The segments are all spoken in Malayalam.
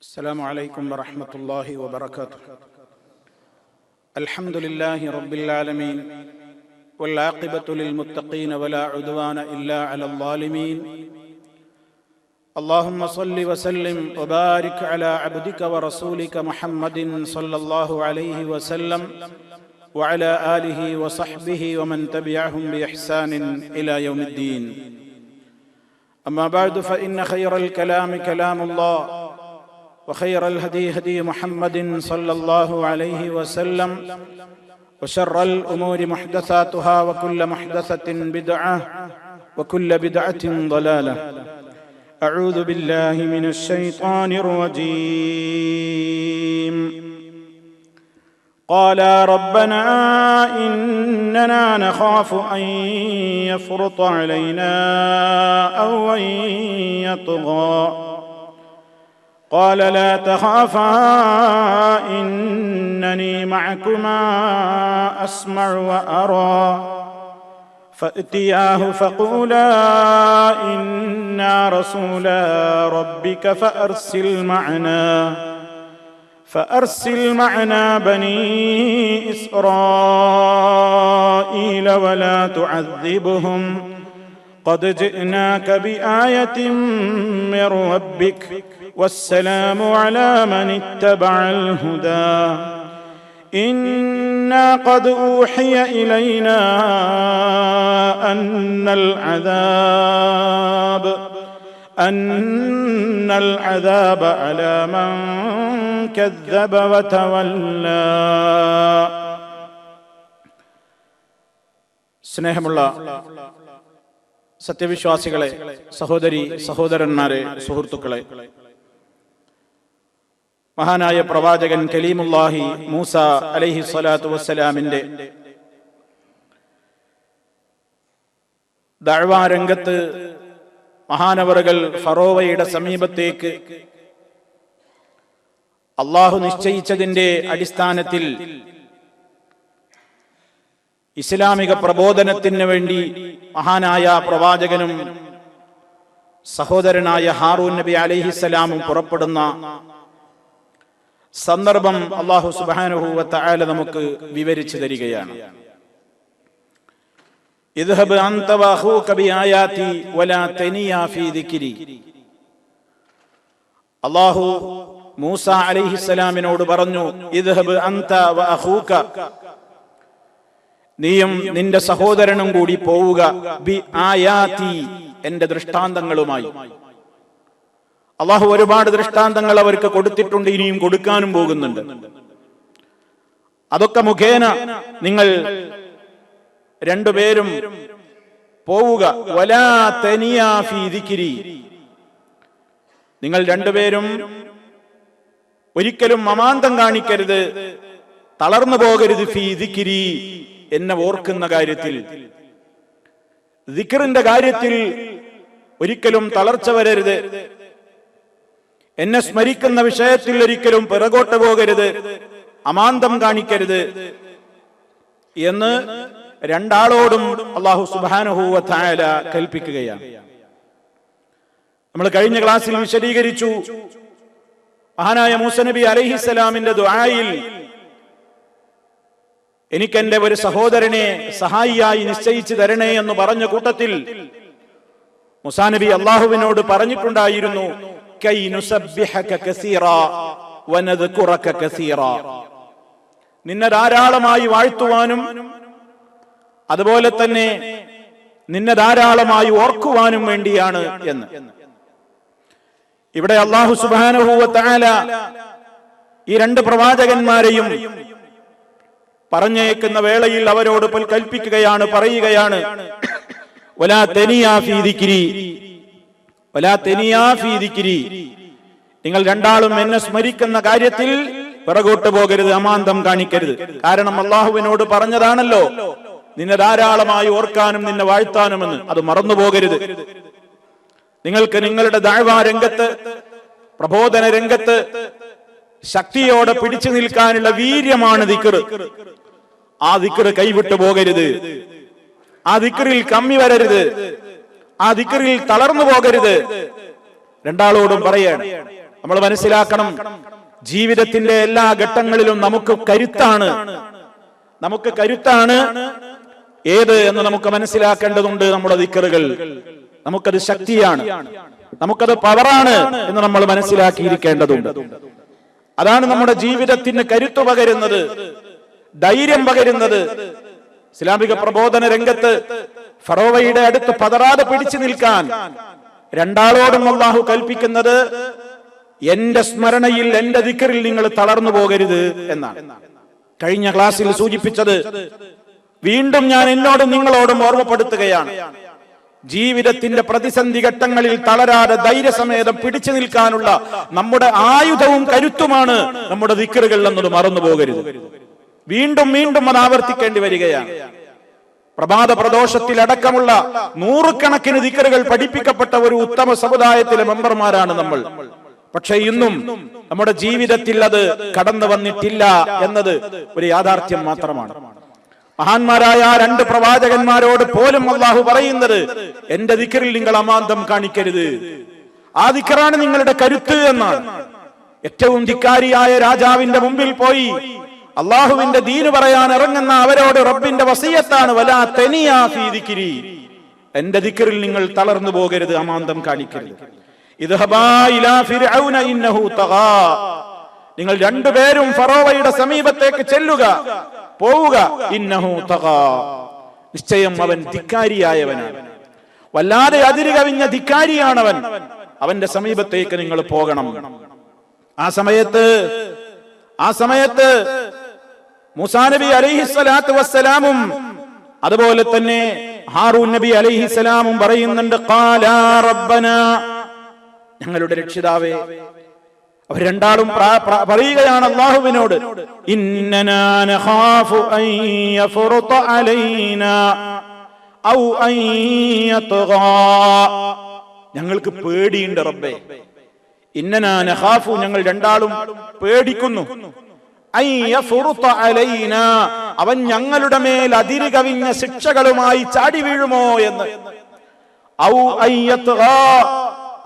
السلام عليكم ورحمة الله وبركاته. الحمد لله رب العالمين والعاقبة للمتقين ولا عدوان إلا على الظالمين. اللهم صل وسلم وبارك على عبدك ورسولك محمد صلى الله عليه وسلم وعلى آله وصحبه ومن تبعهم بإحسان إلى يوم الدين. أما بعد فإن خير الكلام كلام الله وخير الهدي هدي محمد صلى الله عليه وسلم وشر الأمور محدثاتها وكل محدثة بدعة وكل بدعة ضلالة. أعوذ بالله من الشيطان الرجيم. قال ربنا إننا نخاف أن يفرط علينا أو أن يطغى قال لا تخافا إنني معكما أسمع وأرى فأتياه فقولا إنا رسولا ربك فأرسل معنا بني إسرائيل ولا تعذبهم قد جئناك بآية من ربك والسلام على من اتبع الهدى إنا قد أوحي إلينا أن العذاب على من كذب وتولى. സ്നേഹമുള്ള സത്യവിശ്വാസികളെ, സഹോദരി സഹോദരന്മാരെ, സുഹൃത്തുക്കളെ, മഹാനായ പ്രവാചകൻ കലീമുല്ലാഹി മൂസ അലൈഹി സ്വലാത്തു വസ്സലാമിന്റെ ദഅ്വാ രംഗത്ത് മഹാനവറുകൾ ഫറോവയുടെ സമീപത്തേക്ക് അള്ളാഹു നിശ്ചയിച്ചതിന്റെ അടിസ്ഥാനത്തിൽ ഇസ്ലാമിക പ്രബോധനത്തിന് വേണ്ടി മഹാനായ പ്രവാചകനും സഹോദരനായ ഹാറൂൻ നബി അലൈഹിസ്സലാമും പുറപ്പെടുന്ന സന്ദർഭം അല്ലാഹു സുബ്ഹാനഹു വ തആല നമുക്ക് വിവരിച്ചു തരികയാണ്. ഇദ്ഹബ് അൻത വഅഖൂക ബിആയാതി വലാ തനിയാ ഫീ ദിക്രി. അല്ലാഹു മൂസ അലൈഹിസ്സലാമിനോട് പറഞ്ഞു, ഇദ്ഹബ് അൻത വഅഖൂക, നീയും നിന്റെ സഹോദരനും കൂടി പോവുക, ബി ആയാതി, എന്റെ ദൃഷ്ടാന്തങ്ങളുമായി. അള്ളാഹു ഒരുപാട് ദൃഷ്ടാന്തങ്ങൾ അവർക്ക് കൊടുത്തിട്ടുണ്ട്, ഇനിയും കൊടുക്കാനും പോകുന്നുണ്ട്. അതൊക്കെ മുഖേന നിങ്ങൾ രണ്ടുപേരും പോവുക. വലാ തനിയാ ഫീ ദിക്രി, നിങ്ങൾ രണ്ടുപേരും ഒരിക്കലും അമാന്തം കാണിക്കരുത്, തളർന്നു പോകരുത്. ഫീ ദിക്രി, എന്നെ ഓർക്കുന്ന കാര്യത്തിൽ, ദിക്റിന്റെ കാര്യത്തിൽ ഒരിക്കലും തളർച്ച വരരുത്. എന്നെ സ്മരിക്കുന്ന വിഷയത്തിൽ ഒരിക്കലും പിറകോട്ട് പോകരുത്, അമാന്തം കാണിക്കരുത് എന്ന് രണ്ടാളോടും അല്ലാഹു സുബ്ഹാനഹു വ തആല കൽപ്പിക്കുകയാണ്. നമ്മൾ കഴിഞ്ഞ ക്ലാസ്സിൽ വിശദീകരിച്ചു, മഹാനായ മൂസ നബി അലൈഹിസ്സലാമിന്റെ ദുആയിൽ എനിക്കെന്റെ ഒരു സഹോദരനെ സഹായിയായി നിശ്ചയിച്ചു തരണേ എന്ന് പറഞ്ഞ കൂട്ടത്തിൽ മൂസാ നബി അല്ലാഹുവിനോട് പറഞ്ഞിട്ടുണ്ടായിരുന്നു, കൈ നുസബ്ബിഹക കസീറാ വനദ്കുറക കസീറാ, നിന്നെ ധാരാളമായി വാഴ്ത്തുവാനും അതുപോലെ തന്നെ നിന്നെ ധാരാളമായി ഓർക്കുവാനും വേണ്ടിയാണ് എന്ന്. ഇവിടെ അല്ലാഹു സുബ്ഹാനഹു വ തആല ഈ രണ്ട് പ്രവാചകന്മാരെയും പറഞ്ഞേക്കുന്ന വേളയിൽ അവരോട് കൽപ്പിക്കുകയാണ്, പറയുകയാണ്, വലാ തനിയാ ഫീ ദിക്രി, വലാ തനിയാ ഫീ ദിക്രി, നിങ്ങൾ രണ്ടാളും എന്നെ സ്മരിക്കുന്ന കാര്യത്തിൽ പിറകോട്ട് പോകരുത്, അമാന്തം കാണിക്കരുത്. കാരണം അള്ളാഹുവിനോട് പറഞ്ഞതാണല്ലോ നിന്നെ ധാരാളമായി ഓർക്കാനും നിന്നെ വാഴ്ത്താനുമെന്ന്, അത് മറന്നു പോകരുത്. നിങ്ങൾക്ക് നിങ്ങളുടെ ദഅ്വാ രംഗത്ത്, പ്രബോധന രംഗത്ത് ശക്തിയോടെ പിടിച്ചു നിൽക്കാനുള്ള വീര്യമാണ് ദിക്ർ. ആ ദിക്ർ കൈവിട്ടു പോകരുത്, ആ ദിക്റിൽ കമ്മി വരരുത്, ആ ദിക്റിൽ തളർന്നു പോകരുത്. രണ്ടാളോടും പറയാണ്. നമ്മൾ മനസ്സിലാക്കണം, ജീവിതത്തിന്റെ എല്ലാ ഘട്ടങ്ങളിലും നമുക്ക് കരുത്താണ് ഏത് എന്ന് നമുക്ക് മനസ്സിലാക്കേണ്ടതുണ്ട്. നമ്മുടെ ദിക്റുകൾ നമുക്കത് ശക്തിയാണ്, നമുക്കത് പവറാണ് എന്ന് നമ്മൾ മനസ്സിലാക്കിയിരിക്കേണ്ടതുണ്ട്. അതാണ് നമ്മുടെ ജീവിതത്തിന് കരുത്തു പകരുന്നത്, ധൈര്യം പകരുന്നത്. ഇസ്ലാമിക പ്രബോധന രംഗത്ത് ഫറോവയുടെ അടുത്ത് പതറാതെ പിടിച്ചു നിൽക്കാൻ രണ്ടാളോടും അല്ലാഹു കൽപ്പിക്കുന്നത്, എന്റെ സ്മരണയിൽ, എന്റെ ദിക്റിൽ നിങ്ങൾ തളർന്നു പോകരുത് എന്നാണ്. കഴിഞ്ഞ ക്ലാസ്സിൽ സൂചിപ്പിച്ചത് വീണ്ടും ഞാൻ എന്നോടും നിങ്ങളോടും ഓർമ്മപ്പെടുത്തുകയാണ്. ജീവിതത്തിന്റെ പ്രതിസന്ധി ഘട്ടങ്ങളിൽ തളരാതെ ധൈര്യസമേതം പിടിച്ചു നിൽക്കാനുള്ള നമ്മുടെ ആയുധവും കരുത്തുമാണ് നമ്മുടെ ദിക്റുകൾ എന്നത് മറന്നു പോകരുത്. വീണ്ടും വീണ്ടും അത് ആവർത്തിക്കേണ്ടി വരികയാണ്. പ്രഭാത പ്രദോഷത്തിലടക്കമുള്ള നൂറുകണക്കിന് ദിക്റുകൾ പഠിപ്പിക്കപ്പെട്ട ഒരു ഉത്തമ സമുദായത്തിലെ മെമ്പർമാരാണ് നമ്മൾ. പക്ഷെ ഇന്നും നമ്മുടെ ജീവിതത്തിൽ അത് കടന്നു വന്നിട്ടില്ല എന്നത് ഒരു യാഥാർത്ഥ്യം മാത്രമാണ്. മഹാന്മാരായ രണ്ട് പ്രവാചകന്മാരോട് പോലും അല്ലാഹു പറയുന്നത്, എന്റെ ദിക്റിൽ നിങ്ങൾ അമാന്തം കാണിക്കരുത്, ആ ദിക്റാണ് നിങ്ങളുടെ കരുത്ത് എന്നാണ്. ഏറ്റവും ധിക്കാരിയായ രാജാവിന്റെ മുമ്പിൽ പോയി അള്ളാഹുവിന്റെ ദീന് പറയാൻ ഇറങ്ങുന്ന അവരോട് റബ്ബിന്റെ വസിയത്താണ്, വലാ തനിയാ ഫീ ദിക്രി, എന്റെ ദിക്റിൽ നിങ്ങൾ തളർന്നു പോകരുത്, അമാന്തം കാണിക്കരുത്. ഇദ്ഹബാ ഇലാ ഫിർഔന ഇന്നഹു തഗാ, നിങ്ങൾ രണ്ടുപേരും ഫറോവയുടെ സമീപത്തേക്ക് ചെല്ലുക, പോവുക. ഇന്നഹു തഗാ, നിശ്ചയം അവൻ ധിക്കാരിയായവനാണ്, വല്ലാതെ അതിര് കവിഞ്ഞ ധിക്കാരിയാണവൻ, അവന്റെ സമീപത്തേക്ക് നിങ്ങൾ പോകണം. ആ സമയത്ത് മൂസാ നബി അലൈഹിസ്സലാത്തു വസ്സലാമും അതുപോലെ തന്നെ ഹാറൂൻ നബി അലൈഹിസ്സലാമും പറയുന്നുണ്ട്, ഖാലാ റബ്ബനാ, ഞങ്ങളുടെ രക്ഷിതാവേ. അവർ രണ്ടാളും പറയുകയാണ് അല്ലാഹുവിനോട്, ഇന്നനാ നഖാഫു അൻ യഫ്റുത അലൈനാ ഔ അൻ യത്ഗാ, ഞങ്ങൾക്ക് പേടിയുണ്ട് റബ്ബേ. ഇന്നനാ നഖാഫു, ഞങ്ങൾ രണ്ടാളും പേടിക്കുന്നു, അൻ യഫ്റുത അലൈനാ, അവൻ ഞങ്ങളുടെ മേൽ അതിര് കവിഞ്ഞ ശിക്ഷകളുമായി ചാടി വീഴുമോ എന്ന്. ഔ അൻ യത്ഗാ,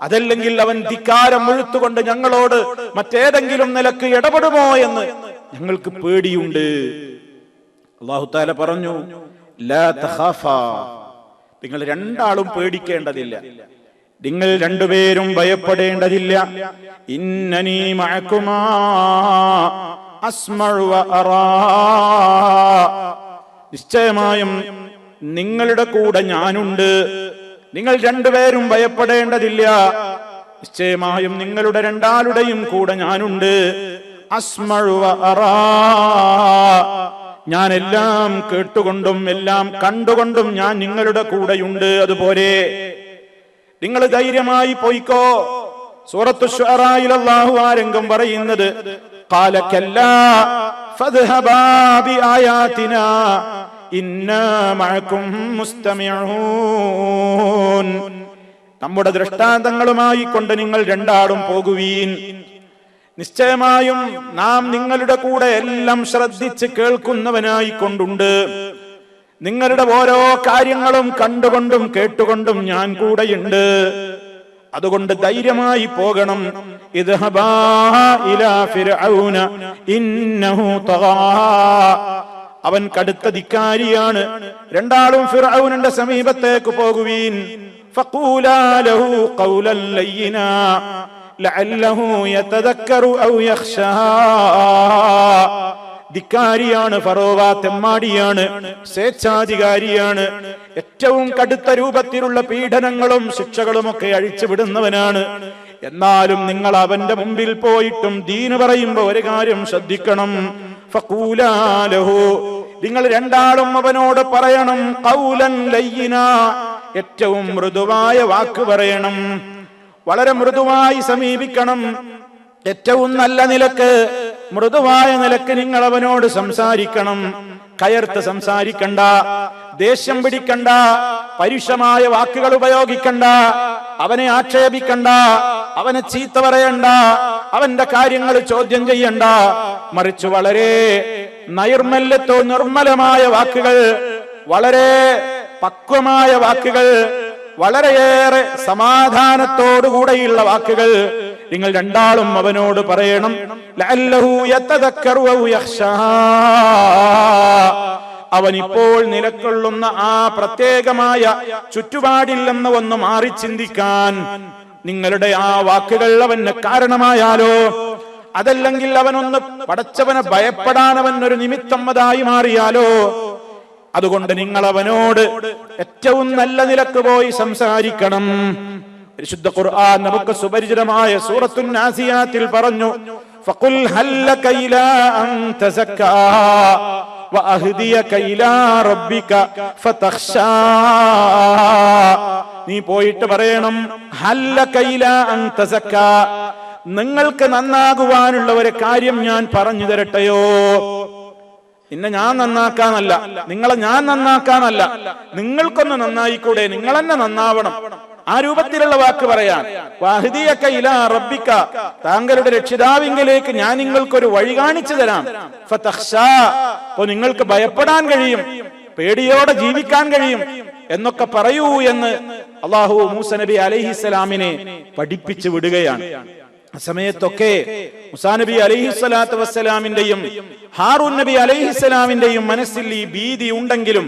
അതല്ലെങ്കിൽ അവൻ ധിക്കാരം മുഴുത്തുകൊണ്ട് ഞങ്ങളോട് മറ്റേതെങ്കിലും നിലക്ക് ഇടപെടുമോ എന്ന് ഞങ്ങൾക്ക് പേടിയുണ്ട്. അല്ലാഹു തആല പറഞ്ഞു, ലാ തഖാഫാ, നിങ്ങൾ രണ്ടാളും പേടിക്കേണ്ടതില്ല, നിങ്ങൾ രണ്ടുപേരും ഭയപ്പെടേണ്ടതില്ല. ഇന്നനീ മഅകുമാ അസ്മഉ വ അറാ, നിശ്ചയമായും നിങ്ങളുടെ കൂടെ ഞാനുണ്ട്, നിങ്ങൾ രണ്ടുപേരും ഭയപ്പെടേണ്ടതില്ല, നിശ്ചയമായും നിങ്ങളുടെ രണ്ടാളുടെയും കൂടെ ഞാനുണ്ട്. അസ്മഉ വ അറാ, ഞാൻ എല്ലാം കേട്ടുകൊണ്ടും എല്ലാം കണ്ടുകൊണ്ടും ഞാൻ നിങ്ങളുടെ കൂടെയുണ്ട്. അതുപോലെ നിങ്ങൾ ധൈര്യമായി പോയിക്കോ. സൂറത്തു ശുഅറായിൽ അല്ലാഹു ആ രംഗം പറയുന്നത്, ഖാല കല്ലാ ഫദ്ഹബാ ബിആയാതിനാ ഇന്നാ മഅകും മുസ്തമിഊൻ, നമ്മുടെ ദൃഷ്ടാന്തങ്ങളുമായി കൊണ്ട് നിങ്ങൾ രണ്ടാളും പോകുവീൻ, നിശ്ചയമായും നാം നിങ്ങളുടെ കൂടെ എല്ലാം ശ്രദ്ധിച്ച് കേൾക്കുന്നവനായി കൊണ്ടുണ്ട്, നിങ്ങളുടെ ഓരോ കാര്യങ്ങളും കണ്ടുകൊണ്ടും കേട്ടുകൊണ്ടും ഞാൻ കൂടെയുണ്ട്, അതുകൊണ്ട് ധൈര്യമായി പോകണം. ഇദ്ഹബാ ഇലാ ഫിർഔന ഇന്നഹു തഗാ, അവൻ കടുത്ത ധിക്കാരിയാണ്, രണ്ടാളും ഫിർഔനിന്റെ സമീപത്തേക്ക് പോകുവീൻ. ഫഖൂലാ ലഹു ഖൗലൻ ലയ്യിനാ ലഅല്ലഹു യതദക്കറു ഔ യഖ്ശാ, ധിക്കാരിയാണ് ഫറോവ, തെമ്മാടിയാണ്, സ്വേച്ഛാധികാരിയാണ്, ഏറ്റവും കടുത്ത രൂപത്തിലുള്ള പീഡനങ്ങളും ശിക്ഷകളുമൊക്കെ അഴിച്ചുവിടുന്നവനാണ്. എന്നാലും നിങ്ങൾ അവന്റെ മുമ്പിൽ പോയിട്ടും ദീന് പറയുമ്പോ ഒരു കാര്യം ശ്രദ്ധിക്കണം. ഫഖൂലാ ലഹു, നിങ്ങൾ രണ്ടാളും അവനോട് പറയണം, ഖൗലൻ ലയ്യിനാ, ഏറ്റവും മൃദുവായ വാക്ക് പറയണം, വളരെ മൃദുവായി സമീപിക്കണം, ഏറ്റവും നല്ല നിലക്ക് മൃദുവായ നിലക്ക് നിങ്ങൾ അവനോട് സംസാരിക്കണം. കയർത്ത് സംസാരിക്കണ്ട, ദേഷ്യം പിടിക്കണ്ട, പരുഷമായ വാക്കുകൾ ഉപയോഗിക്കണ്ട, അവനെ ആക്ഷേപിക്കണ്ട, അവനെ ചീത്ത പറയണ്ട, അവന്റെ കാര്യങ്ങൾ ചോദ്യം ചെയ്യണ്ട, മറിച്ച് വളരെ നൈർമല്യത്തോ നിർമ്മലമായ വാക്കുകൾ, വളരെ പക്വമായ വാക്കുകൾ, വളരെയേറെ സമാധാനത്തോടുകൂടെയുള്ള വാക്കുകൾ നിങ്ങൾ രണ്ടാളും അവനോട് പറയണം, ലഅല്ലഹു യതദക്കറു ഔ യഖ്ശാ, അവൻ ഇപ്പോൾ നിലകൊള്ളുന്ന ആ പ്രത്യേകമായ ചുറ്റുപാടിൽ നിന്ന് ഒന്ന് മാറി ചിന്തിക്കാൻ നിങ്ങളുടെ ആ വാക്കുകൾ അവന് കാരണമായാലോ, അതല്ലെങ്കിൽ അവനൊന്ന് പടച്ചവനെ ഭയപ്പെടാൻ അവൻ ഒരു നിമിത്തം അതായി മാറിയാലോ. അതുകൊണ്ട് നിങ്ങൾ അവനോട് ഏറ്റവും നല്ല നിലക്ക് പോയി സംസാരിക്കണം. പരിശുദ്ധ ഖുർആൻ നമുക്ക് സുപരിചിതമായ സൂറത്തുൻ നാസിയാത്തിൽ പറഞ്ഞു, ഫഖുൽ ഹല്ലക ഇലാ അൻ തസക്കാ വഅഹ്ദിയക ഇലാ റബ്ബിക ഫതഖ്ശാ. നീ പോയിട്ട് പറയണം, ഹല്ലക ഇലാ അൻ തസക്കാ, നിങ്ങൾക്ക് നന്നാകുവാനുള്ള ഒരു കാര്യം ഞാൻ പറഞ്ഞു തരട്ടെയോ. നിന്നെ ഞാൻ നന്നാക്കാനല്ല, നിങ്ങളെ ഞാൻ നന്നാക്കാനല്ല, നിങ്ങൾക്കൊന്ന് നന്നായിക്കൂടെ, നിങ്ങൾ തന്നെ നന്നാവണം. ആ രൂപത്തിലുള്ള വാക്ക് പറയാൻ, വഅഹ്ദിയക ഇലാ റബ്ബിക, താങ്കളുടെ രക്ഷിതാവിങ്കലേക്ക് ഞാൻ നിങ്ങൾക്കൊരു വഴി കാണിച്ചു തരാം. ഫതഖ്ശാ, അപ്പോൾ നിങ്ങൾക്ക് ഭയപ്പെടാൻ കഴിയും, പേടിയോടെ ജീവിക്കാൻ കഴിയും എന്നൊക്കെ പറയൂ എന്ന് അല്ലാഹു മൂസ നബി അലൈഹിസ്സലാമിനെ പഠിപ്പിച്ചു വിടുകയാണ്. ആ സമയത്തൊക്കെ മൂസാ നബി അലൈഹിസ്സലാത്തു വസ്സലാമിന്റെയും ഹാറൂൻ നബി അലൈഹിസ്സലാമിന്റെയും മനസ്സിൽ ഈ ഭീതി ഉണ്ടെങ്കിലും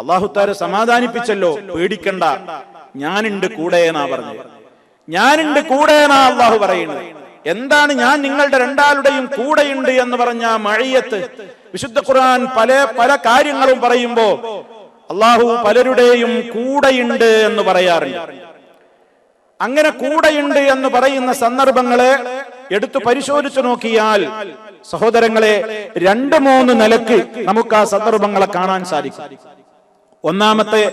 അല്ലാഹു തആല സമാധാനിപ്പിച്ചല്ലോ, പേടിക്കണ്ട, ഞാനുണ്ട് കൂടെ എന്നാ പറഞ്ഞത്. ഞാനുണ്ട് കൂടെ എന്നാ അല്ലാഹു പറയുന്നത്. എന്താണ് ഞാൻ നിങ്ങളുടെ രണ്ടാളുടെയും കൂടെയുണ്ട് എന്ന് പറഞ്ഞ മഅയ്യത്ത്? വിശുദ്ധ ഖുർആൻ പല കാര്യങ്ങളും പറയുമ്പോ അല്ലാഹു പലരുടെയും കൂടെയുണ്ട് എന്ന് പറയാറുണ്ട്. അങ്ങനെ കൂടെയുണ്ട് എന്ന് പറയുന്ന സന്ദർഭങ്ങളെ എടുത്തു പരിശോധിച്ചു നോക്കിയാൽ സഹോദരങ്ങളെ, 2-3 നിലക്ക് നമുക്ക് ആ സന്ദർഭങ്ങളെ കാണാൻ സാധിക്കും. ഒന്നാമത്തെ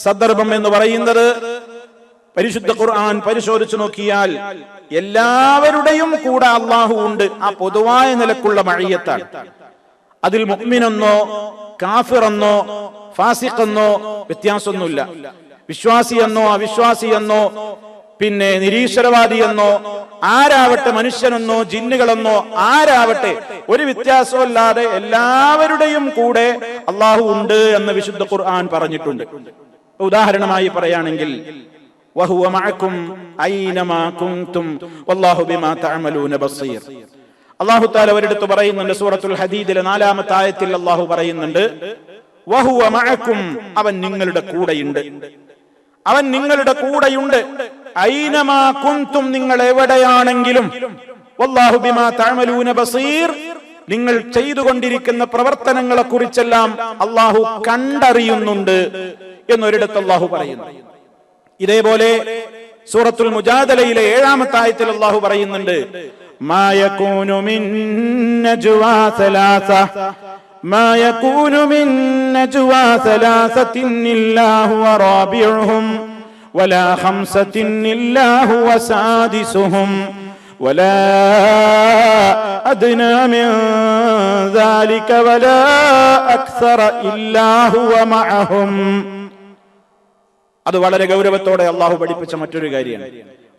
സന്ദർഭം എന്ന് പറയുന്നത് പരിശുദ്ധ ഖുർആൻ പരിശോധിച്ചു നോക്കിയാൽ എല്ലാവരുടെയും കൂടെ അല്ലാഹു ഉണ്ട്. ആ പൊതുവായ നിലക്കുള്ള മഅയ്യത്താണ്. അതിൽ മുഅ്മിനെന്നോ കാഫിറെന്നോ ഫാസിഖെന്നോ വ്യത്യാസമൊന്നുമില്ല. വിശ്വാസിയെന്നോ അവിശ്വാസിയെന്നോ പിന്നെ നിരീശ്വരവാദിയെന്നോ ആരാവട്ടെ, മനുഷ്യനെന്നോ ജിന്നുകളെന്നോ ആരാവട്ടെ, ഒരു വ്യത്യാസമില്ലാതെ എല്ലാവരുടെയും കൂടെ അല്ലാഹു ഉണ്ട് എന്ന് വിശുദ്ധ ഖുർആൻ പറഞ്ഞിട്ടുണ്ട്. ഉദാഹരണമായി പറയുകയാണെങ്കിൽ, വഹുവ മഅകും ഐനമാ കുൻതും വല്ലാഹു ബിമാ തഅമലൂന ബസീർ. അല്ലാഹു തആല ഒരിടത്ത് പറയുന്നുണ്ട്, സൂറത്തുൽ ഹദീദിലെ 4-ാമത്തെ ആയത്തിൽ അല്ലാഹു പറയുന്നുണ്ട്, വഹുവ മഅകും, അവൻ നിങ്ങളുടെ കൂടെയുണ്ട്, അവൻ നിങ്ങളുടെ കൂടെയുണ്ട്. ഐനമാ കുൻതും, നിങ്ങൾ എവിടെയാണെങ്കിലും, വല്ലാഹു ബിമാ തഅമലൂന ബസീർ, നിങ്ങൾ ചെയ്തുകൊണ്ടിരിക്കുന്ന പ്രവർത്തനങ്ങളെ കുറിച്ചെല്ലാം അല്ലാഹു കണ്ടറിയുന്നുണ്ട് എന്നൊരിടത്ത് അല്ലാഹു പറയുന്നു. ഇതേപോലെ സൂറത്തുൽ മുജാദലയിലെ 7-ാമത്തെ ആയത്തിൽ അല്ലാഹു പറയുന്നുണ്ട്, മാ യകൂനു മിൻ നജ്വാ സലാസ മാ യകൂനു മിൻ നജ്വാ സലാസത്തിൻ ഇല്ലാ ഹുവ റാബിഉഹും വലാ ഖംസത്തിൻ ഇല്ലാ ഹുവ സാദിസുഹും വലാ അദ്നാ മിൻ ദാലിക വലാ അക്സറ ഇല്ലാ ഹുവ മഅഹും. അത് വളരെ ഗൗരവത്തോടെ അല്ലാഹു പഠിപ്പിച്ച മറ്റൊരു കാര്യമാണ്.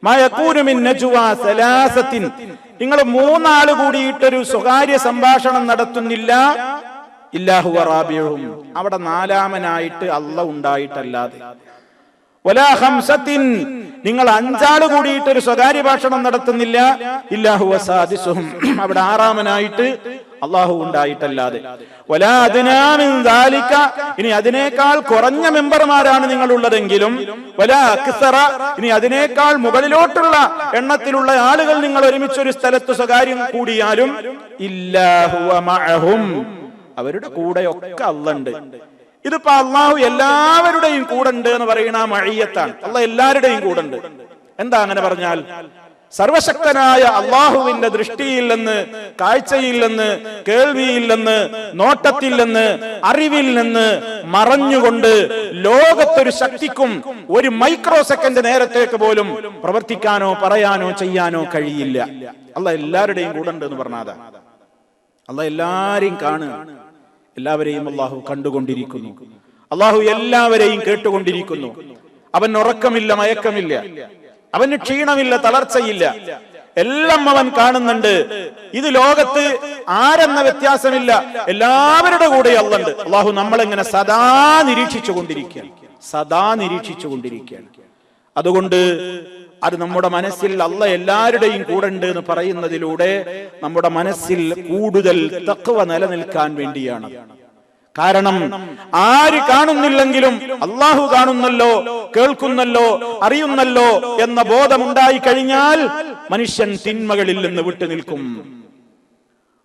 മാ യകൂനു മിൻ നജ്വാ സലാസത്തിൻ, നിങ്ങൾ 3 ആള് കൂടിയിട്ടൊരു സ്വകാര്യ സംഭാഷണം നടത്തുന്നില്ല, ഇല്ലാ ഹുവ റാബിഉഹും, അവിടെ 4-ാമനായിട്ട് അല്ലാഹു ഉണ്ടായിട്ടല്ലാതെ. വലാ ഖംസത്തിൻ, നിങ്ങൾ 5 ആള് കൂടിയിട്ടൊരു സ്വകാര്യ ഭാഷണം നടത്തുന്നില്ല, ഇല്ലാ ഹുവ സാദിസുഹും, അവിടെ 6-ാമനായിട്ട് അല്ലാഹു ഉണ്ടായിട്ടല്ലാതെ. വലാ അദ്നാ മിൻ ദാലിക, ഇനി അതിനേക്കാൾ കുറഞ്ഞ മെമ്പർമാരാണ് നിങ്ങൾ ഉള്ളതെങ്കിലും, വലാ അക്സറ, ഇനി അതിനേക്കാൾ മുകളിലോട്ടുള്ള എണ്ണത്തിലുള്ള ആളുകൾ നിങ്ങൾ ഒരുമിച്ച് ഒരു സ്ഥലത്ത് സ്വകാര്യം കൂടിയാലും, ഇല്ലാ ഹുവ മഅഹും, അവരുടെ കൂടെയൊക്കെ അല്ലാഹുണ്ട്. ഇതിപ്പോ അല്ലാഹു എല്ലാവരുടെയും കൂടെ ഉണ്ട് എന്ന് പറയുന്ന മഅയ്യത്താണ്. അല്ലാഹു എല്ലാവരുടെയും കൂടെ ഉണ്ട്. എന്താ അങ്ങനെ പറഞ്ഞാൽ? സർവശക്തനായ അല്ലാഹുവിന്റെ ദൃഷ്ടിയിൽ നിന്ന്, കാഴ്ചയിൽ നിന്ന്, കേൾവിയിൽ നിന്ന്, നോട്ടത്തിൽ നിന്ന്, അറിവിൽ നിന്ന് മറഞ്ഞുകൊണ്ട് ലോകത്തൊരു ശക്തിക്കും ഒരു മൈക്രോ സെക്കൻഡ് നേരത്തേക്ക് പോലും പ്രവർത്തിക്കാനോ പറയാനോ ചെയ്യാനോ കഴിയില്ല. അല്ലാഹു എല്ലാവരുടെയും കൂടെ ഉണ്ട് എന്ന് പറഞ്ഞാൽ അല്ലാഹു എല്ലാരെയും കാണുക, എല്ലാവരെയും അല്ലാഹു കണ്ടുകൊണ്ടിരിക്കുന്നു. അല്ലാഹു എല്ലാവരെയും കേട്ടുകൊണ്ടിരിക്കുന്നു. അവൻ ഉറക്കമില്ല, മയക്കമില്ല, അവന് ക്ഷീണമില്ല, തളർച്ചയില്ല, എല്ലാം അവൻ കാണുന്നുണ്ട്. ഇത് ലോകത്ത് ആരെന്ന വ്യത്യാസമില്ല, എല്ലാവരുടെ കൂടെ അല്ലാഹുണ്ട്. അല്ലാഹു നമ്മളെങ്ങനെ സദാ നിരീക്ഷിച്ചു കൊണ്ടിരിക്കുകയാണ്. അതുകൊണ്ട് അത് നമ്മുടെ മനസ്സിൽ അല്ലാഹ് എല്ലാവരുടെയും കൂടെ ഉണ്ട് എന്ന് പറയുന്നതിലൂടെ നമ്മുടെ മനസ്സിൽ കൂടുതൽ തഖ്വ നിലനിൽക്കാൻ വേണ്ടിയാണ്. കാരണം ആര് കാണുന്നില്ലെങ്കിലും അല്ലാഹു കാണുന്നല്ലോ, കേൾക്കുന്നല്ലോ, അറിയുന്നല്ലോ എന്ന ബോധമുണ്ടായി കഴിഞ്ഞാൽ മനുഷ്യൻ തിന്മകളിൽ നിന്ന് വിട്ടുനിൽക്കും.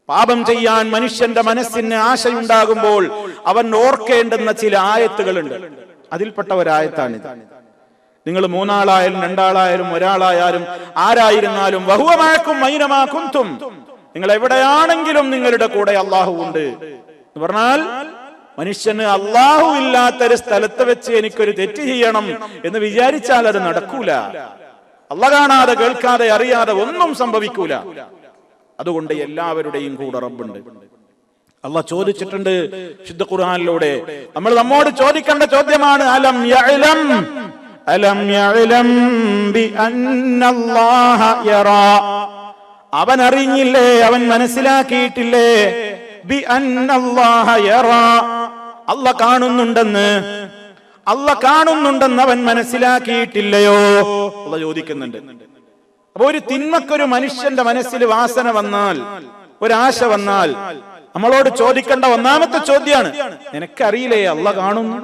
പാപം ചെയ്യാൻ മനുഷ്യന്റെ മനസ്സിന് ആശയുണ്ടാകുമ്പോൾ അവൻ ഓർക്കേണ്ടുന്ന ചില ആയത്തുകളുണ്ട്. അതിൽപ്പെട്ട ഒരായത്താണിത്. നിങ്ങൾ 3 ആളായാലും 2 ആളായാലും 1 ആളായാലും ആരായിരുന്നാലും വഹുവ മഅക്കും ഐനമാ കുൻതും, നിങ്ങൾ എവിടെയാണെങ്കിലും നിങ്ങളുടെ കൂടെ അല്ലാഹു ഉണ്ട് എന്ന് പറഞ്ഞാൽ മനുഷ്യന് അല്ലാഹു ഇല്ലാത്തൊരു സ്ഥലത്ത് വെച്ച് എനിക്കൊരു തെറ്റ് ചെയ്യണം എന്ന് വിചാരിച്ചാൽ അത് നടക്കൂല. അല്ലാഹ് കാണാതെ, കേൾക്കാതെ, അറിയാതെ ഒന്നും സംഭവിക്കൂല. അതുകൊണ്ട് എല്ലാവരുടെയും കൂടെ റബ്ബുണ്ട്. അല്ലാഹ് ചോദിച്ചിട്ടുണ്ട് ശുദ്ധ ഖുർആനിലൂടെ. നമ്മൾ നമ്മോട് ചോദിക്കേണ്ട ചോദ്യമാണ് അലം യഅലം അലം യഅലം ബി അന്നല്ലാഹ യറാ, അവൻ അറിഞ്ഞില്ലേ, അവൻ മനസ്സിലാക്കിയിട്ടില്ലേ, ബി അന്നല്ലാഹ യറാ, അല്ലാഹ് കാണുന്നുണ്ടെന്ന്, അല്ലാഹ് കാണുന്നുണ്ടെന്ന് അവൻ മനസ്സിലാക്കിയിട്ടില്ലയോ? അല്ലാഹ് ചോദിക്കുന്നുണ്ട്. അപ്പൊ ഒരു തിന്മക്കൊരു മനുഷ്യന്റെ മനസ്സിൽ വാസന വന്നാൽ, ഒരാശ വന്നാൽ നമ്മളോട് ചോദിക്കേണ്ട ഒന്നാമത്തെ ചോദ്യമാണ്, നിനക്കറിയില്ലേ അല്ലാഹ് കാണുന്നു?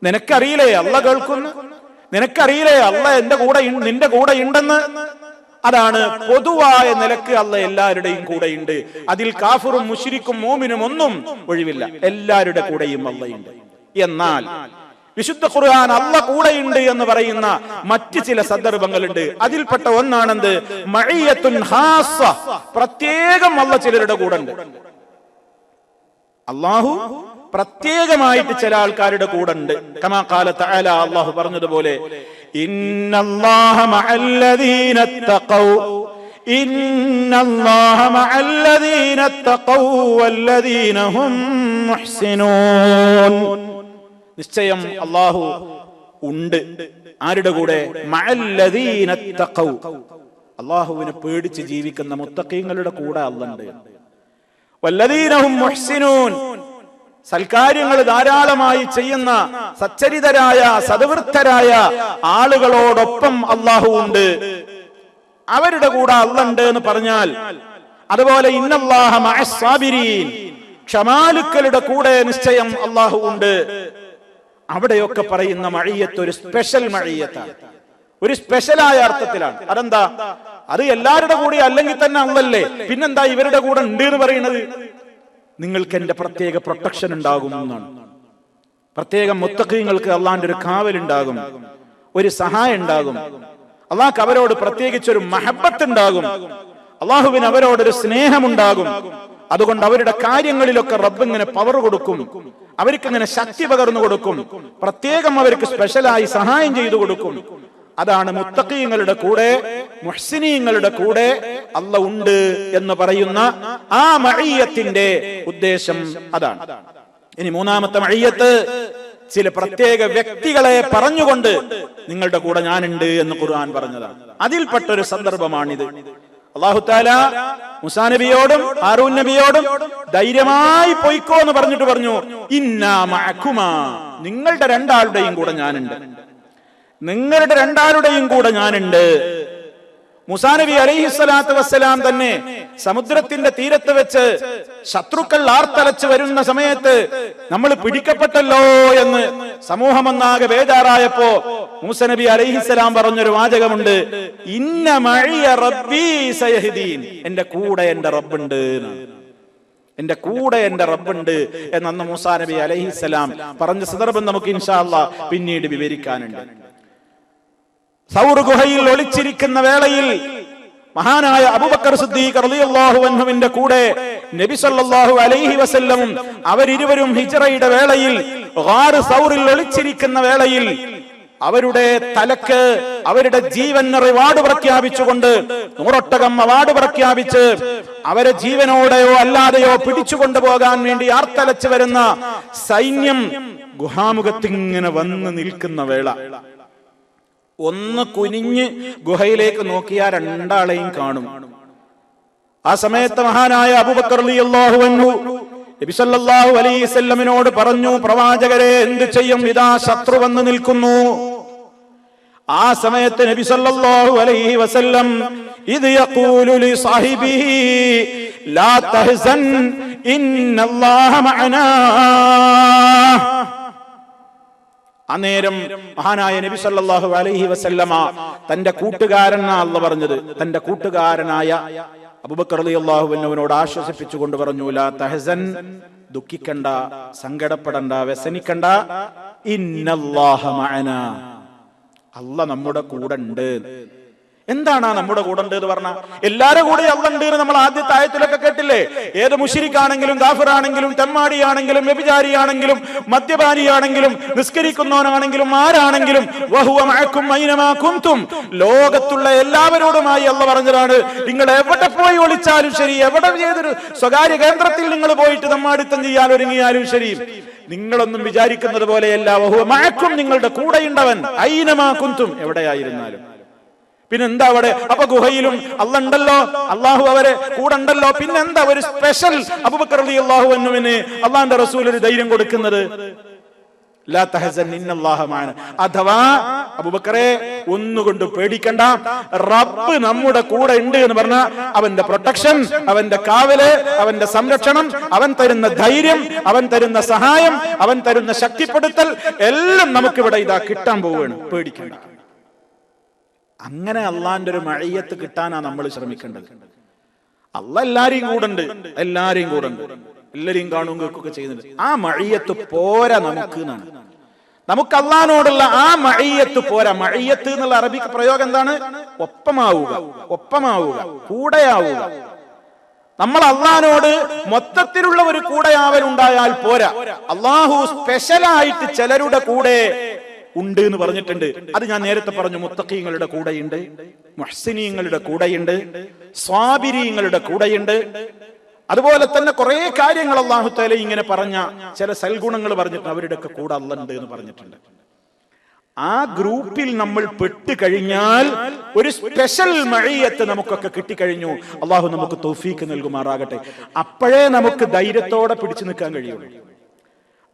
നിനക്കറിയില്ലേ അല്ലാഹ് കേൾക്കുന്നു? നിനക്കറിയില്ലേ അല്ലാഹ് നിന്റെ കൂടെ ഉണ്ടെന്ന്? അതാണ് പൊതുവായ നിലക്ക് അല്ലാഹ് എല്ലാവരുടെയും കൂടെയുണ്ട്. അതിൽ കാഫിറും മുശ്രിക്കും മോമിനും ഒന്നും ഒഴിവില്ല. എല്ലാവരുടെ കൂടെയും അല്ലാഹുണ്ട്. എന്നാൽ വിശുദ്ധ ഖുർആൻ അല്ലാഹ് കൂടെയുണ്ട് എന്ന് പറയുന്ന മറ്റ് ചില സന്ദർഭങ്ങളുണ്ട്. അതിൽപ്പെട്ട ഒന്നാണെന്ത്? മഅയ്യത്തുൻ ഖാസ്സ, പ്രത്യേകം അല്ലാഹ് ചിലരുടെ കൂടെ ഉണ്ട്. അല്ലാഹു പ്രത്യേകമായിട്ട് ചില ആൾക്കാരുടെ കൂടെ ഉണ്ട്. കമാ ഖാല തആല, അല്ലാഹു പറഞ്ഞതുപോലെ ഇന്നല്ലാഹ മഅല്ലദീന തഖൗ ഇന്നല്ലാഹ മഅല്ലദീന തഖൗ വല്ലദീന ഹും മുഹ്സിനൂൻ, നിശ്ചയം അല്ലാഹു ഉണ്ട് ആരുടെ കൂടെ? മഅല്ലദീന തഖൗ, അല്ലാഹുവിനെ പേടിച്ച് ജീവിക്കുന്ന മുത്തഖീങ്ങളുടെ കൂടെ അല്ലാഹുണ്ട്. വല്ലദീന ഹും മുഹ്സിനൂൻ, സൽക്കാര്യങ്ങൾ ധാരാളമായി ചെയ്യുന്ന സച്ചരിതരായ സദ്വൃത്തരായ ആളുകളോടൊപ്പം അല്ലാഹു ഉണ്ട്, അവരുടെ കൂടെ അല്ലാഹുണ്ട് എന്ന് പറഞ്ഞാൽ, അതുപോലെ ഇന്നല്ലാഹ മഅസ് സാബിരീൻ, ക്ഷമാലുക്കളുടെ കൂടെ നിശ്ചയം അല്ലാഹു ഉണ്ട്. അവിടെയൊക്കെ പറയുന്ന മഅയ്യത്ത് ഒരു സ്പെഷ്യൽ മഅയ്യത്താണ്, ഒരു സ്പെഷ്യലായ അർത്ഥത്തിലാണ്. അതെന്താ? അത് എല്ലാവരുടെ കൂടെ അല്ലെങ്കിൽ തന്നെ അല്ലല്ലേ, പിന്നെന്താ ഇവരുടെ കൂടെ ഉണ്ട് എന്ന് പറയുന്നത്? നിങ്ങൾക്ക് എന്റെ പ്രത്യേക പ്രൊട്ടക്ഷൻ ഉണ്ടാകും എന്നാണ്. പ്രത്യേകം മുത്തഖീങ്ങൾക്ക് അള്ളാന്റെ ഒരു കാവലുണ്ടാകും, ഒരു സഹായം ഉണ്ടാകും. അള്ളാഹ്ക്ക് അവരോട് പ്രത്യേകിച്ച് ഒരു മഹബത്ത് ഉണ്ടാകും. അള്ളാഹുവിന് അവരോടൊരു സ്നേഹമുണ്ടാകും. അതുകൊണ്ട് അവരുടെ കാര്യങ്ങളിലൊക്കെ റബ്ബ് ഇങ്ങനെ പവർ കൊടുക്കും, അവർക്ക് ഇങ്ങനെ ശക്തി പകർന്നു കൊടുക്കും, പ്രത്യേകം അവർക്ക് സ്പെഷ്യലായി സഹായം ചെയ്തു കൊടുക്കും. അതാണ് മുത്തഖീങ്ങളുടെ കൂടെ, മുഹ്സിനീങ്ങളുടെ കൂടെ അല്ലാഹ് ഉണ്ട് എന്ന് പറയുന്ന ആ മഅയ്യത്തിന്റെ ഉദ്ദേശം അതാണ്. ഇനി മൂന്നാമത്തെ മഅയ്യത്ത്, ചില പ്രത്യേക വ്യക്തികളെ പറഞ്ഞുകൊണ്ട് നിങ്ങളുടെ കൂടെ ഞാനുണ്ട് എന്ന് ഖുർആൻ പറഞ്ഞതാണ്. അതിൽപ്പെട്ടൊരു സന്ദർഭമാണിത്. അല്ലാഹു തആല മൂസാ നബിയോടും ഹാറൂൻ നബിയോടും ധൈര്യമായി പൊയ്ക്കോ എന്ന് പറഞ്ഞിട്ട് പറഞ്ഞു, ഇന്നാ മഅകുമാ, നിങ്ങളുടെ രണ്ടാളുടെയും കൂടെ ഞാനുണ്ട്, നിങ്ങളുടെ രണ്ടാളുടെയും കൂടെ ഞാനുണ്ട്. മൂസാ നബി അലൈഹിസ്സലാത്തു വസ്സലാം തന്നെ സമുദ്രത്തിന്റെ തീരത്ത് വെച്ച് ശത്രുക്കൾ ആർത്തലച്ച് വരുന്ന സമയത്ത് നമ്മൾ പിടിക്കപ്പെട്ടല്ലോ എന്ന് സമൂഹമൊന്നാകെ ബേജാറായപ്പോ മൂസാ നബി അലൈഹിസ്സലാം പറഞ്ഞൊരു വാചകമുണ്ട്, ഇന്ന മഅിയ റബ്ബീ സയഹ്ദീൻ, എന്റെ കൂടെ എന്റെ റബ്ബുണ്ട്, എന്റെ കൂടെ എന്റെ റബ്ബുണ്ട് എന്ന് മൂസാ നബി അലൈഹിസ്സലാം പറഞ്ഞ സന്ദർഭം നമുക്ക് ഇൻഷാ അല്ലാഹ് പിന്നീട് വിവരിക്കാനുണ്ട്. സൗർ ഗുഹയിൽ ഒളിച്ചിരിക്കുന്ന വേളയിൽ മഹാനായ അബൂബക്കർ സിദ്ദീഖ് റളിയല്ലാഹു അൻഹുവിന്റെ കൂടെ നബി സല്ലല്ലാഹു അലൈഹി വസല്ലമും അവരിരുവരും ഹിജ്റയുടെ വേളയിൽ ഗാർ സൗറിൽ ഒളിച്ചിരിക്കുന്ന വേളയിൽ അവരുടെ തലക്ക് അവരുടെ ജീവൻ റിവാർഡ് പ്രഖ്യാപിച്ചുകൊണ്ട് 100 ഒട്ടകം അവാർഡ് പ്രഖ്യാപിച്ച് അവരെ ജീവനോടെയോ അല്ലാതെയോ പിടിച്ചുകൊണ്ടുപോകാൻ വേണ്ടി ആർത്തലച്ച് വരുന്ന സൈന്യം ഗുഹാമുഖത്തിങ്ങനെ വന്ന് നിൽക്കുന്ന വേള, ഒന്ന് കുനിഞ്ഞ് ഗുഹയിലേക്ക് നോക്കിയാൽ രണ്ടാളെയും കാണും. ആ സമയത്ത് മഹാനായ അബൂബക്കർ റളിയല്ലാഹു അൻഹു നബി സല്ലല്ലാഹു അലൈഹി വസല്ലമിനോട് പറഞ്ഞു, പ്രവാചകരെ എന്ത് ചെയ്യും, ഇതാ ശത്രു വന്ന് നിൽക്കുന്നു. ആ സമയത്ത് നബി സല്ലല്ലാഹു അലൈഹി വസല്ലം ഇദ് യഖൂലു ലി സാഹിബിഹി ലാ തഹ്സൻ ഇന്നല്ലാഹ മഅനാ, അന്നേരം മഹാനായ നബി സല്ലല്ലാഹു അലൈഹി വസല്ലമ തന്റെ കൂട്ടുകാരനാ അല്ലാഹു പറഞ്ഞത്, തന്റെ കൂട്ടുകാരനായ അബൂബക്കർ റളിയല്ലാഹു അൻഹുവിനോട് ആശ്വസിപ്പിച്ചുകൊണ്ട് പറഞ്ഞു, ലാ തഹ്സൻ, ദുഃഖിക്കണ്ട, സങ്കടപ്പെടണ്ട, വ്യസനിക്കണ്ട, ഇന്നല്ലാഹ മഅനാ, അല്ലാഹ് നമ്മുടെ കൂടെ ഉണ്ട്. എന്താണ് നമ്മുടെ കൂടെ ഉണ്ട് എന്ന് പറഞ്ഞാൽ? എല്ലാരും കൂടെ അല്ലാഹ് ഉണ്ട് എന്ന് നമ്മൾ ആദ്യത്തെ ആയത്തിലൊക്കെ കേട്ടില്ലേ? ഏത് മുശ്രിക്കാണെങ്കിലും കാഫിറാണെങ്കിലും തെമ്മാടിയാണെങ്കിലും വ്യഭിചാരിയാണെങ്കിലും മദ്യപാനിയാണെങ്കിലും നിസ്കരിക്കുന്നവനാണെങ്കിലും ആരാണെങ്കിലും വഹുവ മഅക്കും ഐനമാ കുൻതും, ലോകത്തുള്ള എല്ലാവരോടുമായി അല്ലാഹ് പറഞ്ഞതാണ്, നിങ്ങൾ എവിടെ പോയി ഒളിച്ചാലും ശരി, എവിടെ ഏതൊരു സ്വകാര്യ കേന്ദ്രത്തിൽ നിങ്ങൾ പോയിട്ട് തെമ്മാടിത്തം ചെയ്യാൻ ഒരുങ്ങിയാലും ശരി, നിങ്ങളൊന്നും വിചാരിക്കുന്നത് പോലെയല്ല. വഹുവ മഅക്കും, നിങ്ങളുടെ കൂടെയുണ്ടവൻ, ഐനമാ കുൻതും, എവിടെയായിരുന്നാലും. പിന്നെന്താ അവിടെ? അപ്പൊ ഗുഹയിലും അല്ലാഹ് ഉണ്ടല്ലോ, അള്ളാഹു അവരെ കൂടെ ഉണ്ടല്ലോ. പിന്നെന്താ ഒരു സ്പെഷ്യൽ അബൂബക്കർ റളിയല്ലാഹു അൻഹുവിന് അള്ളാഹിന്റെ റസൂൽ ഒരു ധൈര്യം കൊടുക്കുന്നത്? ലാ തഹ്സൻ ഇന്നല്ലാഹ മഅന. അഥവാ അബൂബക്കറെ, ഒന്നുകൊണ്ട് പേടിക്കണ്ട, റബ്ബ് നമ്മുടെ കൂടെ ഉണ്ട് എന്ന് പറഞ്ഞാൽ അവന്റെ പ്രൊട്ടക്ഷൻ, അവന്റെ കാവല്, അവന്റെ സംരക്ഷണം, അവൻ തരുന്ന ധൈര്യം, അവൻ തരുന്ന സഹായം, അവൻ തരുന്ന ശക്തിപ്പെടുത്തൽ എല്ലാം നമുക്കിവിടെ ഇതാ കിട്ടാൻ പോവുകയാണ്. പേടിക്കണ്ട. അങ്ങനെ അള്ളാന്റെ ഒരു മഅയ്യത്ത് കിട്ടാനാ നമ്മൾ ശ്രമിക്കേണ്ടത്. അള്ളാഹ് എല്ലാരെയും കൂടുണ്ട്, എല്ലാരെയും കൂടുണ്ട്, എല്ലാരെയും കാണും കേൾക്കുകയൊക്കെ ചെയ്യുന്നുണ്ട്. ആ മഅയ്യത്ത് പോരാ നമുക്ക് എന്നാണ്. നമുക്ക് അള്ളാഹിനോടുള്ള ആ മഅയ്യത്ത് പോരാ. മഅയ്യത്ത് എന്നുള്ള അറബിക്ക് പ്രയോഗം എന്താണ്? ഒപ്പമാവുക, ഒപ്പമാവുക, കൂടെയാവുക. നമ്മൾ അള്ളാഹിനോട് മൊത്തത്തിലുള്ള ഒരു കൂടെയാവൽ ഉണ്ടായാൽ പോരാ. അള്ളാഹു സ്പെഷ്യലായിട്ട് ചിലരുടെ കൂടെ ഉണ്ട് എന്ന് പറഞ്ഞിട്ടുണ്ട്. അത് ഞാൻ നേരത്തെ പറഞ്ഞു. മുത്തഖീങ്ങളുടെ കൂടെയുണ്ട്, മുഹ്സിനീങ്ങളുടെ കൂടെയുണ്ട്, സ്വാബിരീങ്ങളുടെ കൂടെയുണ്ട്. അതുപോലെ തന്നെ കുറെ കാര്യങ്ങൾ അല്ലാഹു തആല ഇങ്ങനെ പറഞ്ഞ ചില സൽഗുണങ്ങൾ പറഞ്ഞിട്ട് അവരുടെയൊക്കെ കൂടെ അല്ലാഹ് ഉണ്ട് എന്ന് പറഞ്ഞിട്ടുണ്ട്. ആ ഗ്രൂപ്പിൽ നമ്മൾ പെട്ട് കഴിഞ്ഞാൽ ഒരു സ്പെഷ്യൽ മഅയ്യത്ത് നമുക്കൊക്കെ കിട്ടിക്കഴിഞ്ഞു. അള്ളാഹു നമുക്ക് തൗഫീക്ക് നൽകുമാറാകട്ടെ. അപ്പോഴേ നമുക്ക് ധൈര്യത്തോടെ പിടിച്ചു നിൽക്കാൻ കഴിയുള്ളൂ.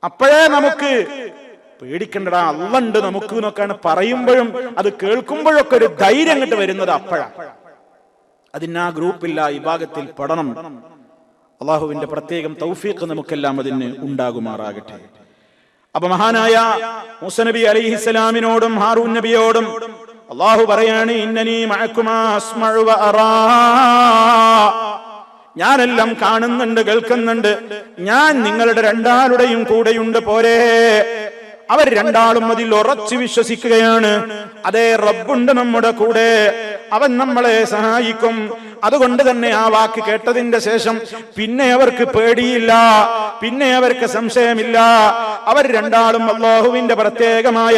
അപ്പോഴേ നമുക്ക് പേടിക്കണ്ടടാ, അല്ലാഹ് ഉണ്ട് നമുക്ക് എന്നൊക്കെയാണ് പറയുമ്പോഴും അത് കേൾക്കുമ്പോഴൊക്കെ ഒരു ധൈര്യം അങ്ങോട്ട് വരുന്നത് അപ്പോഴാണ്. അതിന് ആ ഗ്രൂപ്പില്ല, ഈ ഭാഗത്തിൽ പെടണം. അള്ളാഹുവിന്റെ പ്രത്യേകം തൗഫീഖ് നമുക്കെല്ലാം അതിന് ഉണ്ടാകുമാറാകട്ടെ. അപ്പൊ മഹാനായ മൂസ നബി അലൈഹിസ്സലാമിനോടും ഹാറൂൻ നബിയോടും അള്ളാഹു പറയാണ്, ഇന്നനീ മഅകുമാ അസ്മഉ വ അറാ, ഞാനെല്ലാം കാണുന്നുണ്ട്, കേൾക്കുന്നുണ്ട്, ഞാൻ നിങ്ങളുടെ രണ്ടാളുടെയും കൂടെയുണ്ട് പോരെ. അവർ രണ്ടാളും അതിൽ ഉറച്ചു വിശ്വസിക്കുകയാണ്. അതേ, റബ്ബുണ്ട് നമ്മുടെ കൂടെ, അവൻ നമ്മളെ സഹായിക്കും. അതുകൊണ്ട് തന്നെ ആ വാക്ക് കേട്ടതിന്റെ ശേഷം പിന്നെ അവർക്ക് പേടിയില്ല, പിന്നെ അവർക്ക് സംശയമില്ല. അവർ രണ്ടാളും അല്ലാഹുവിന്റെ പ്രത്യേകമായ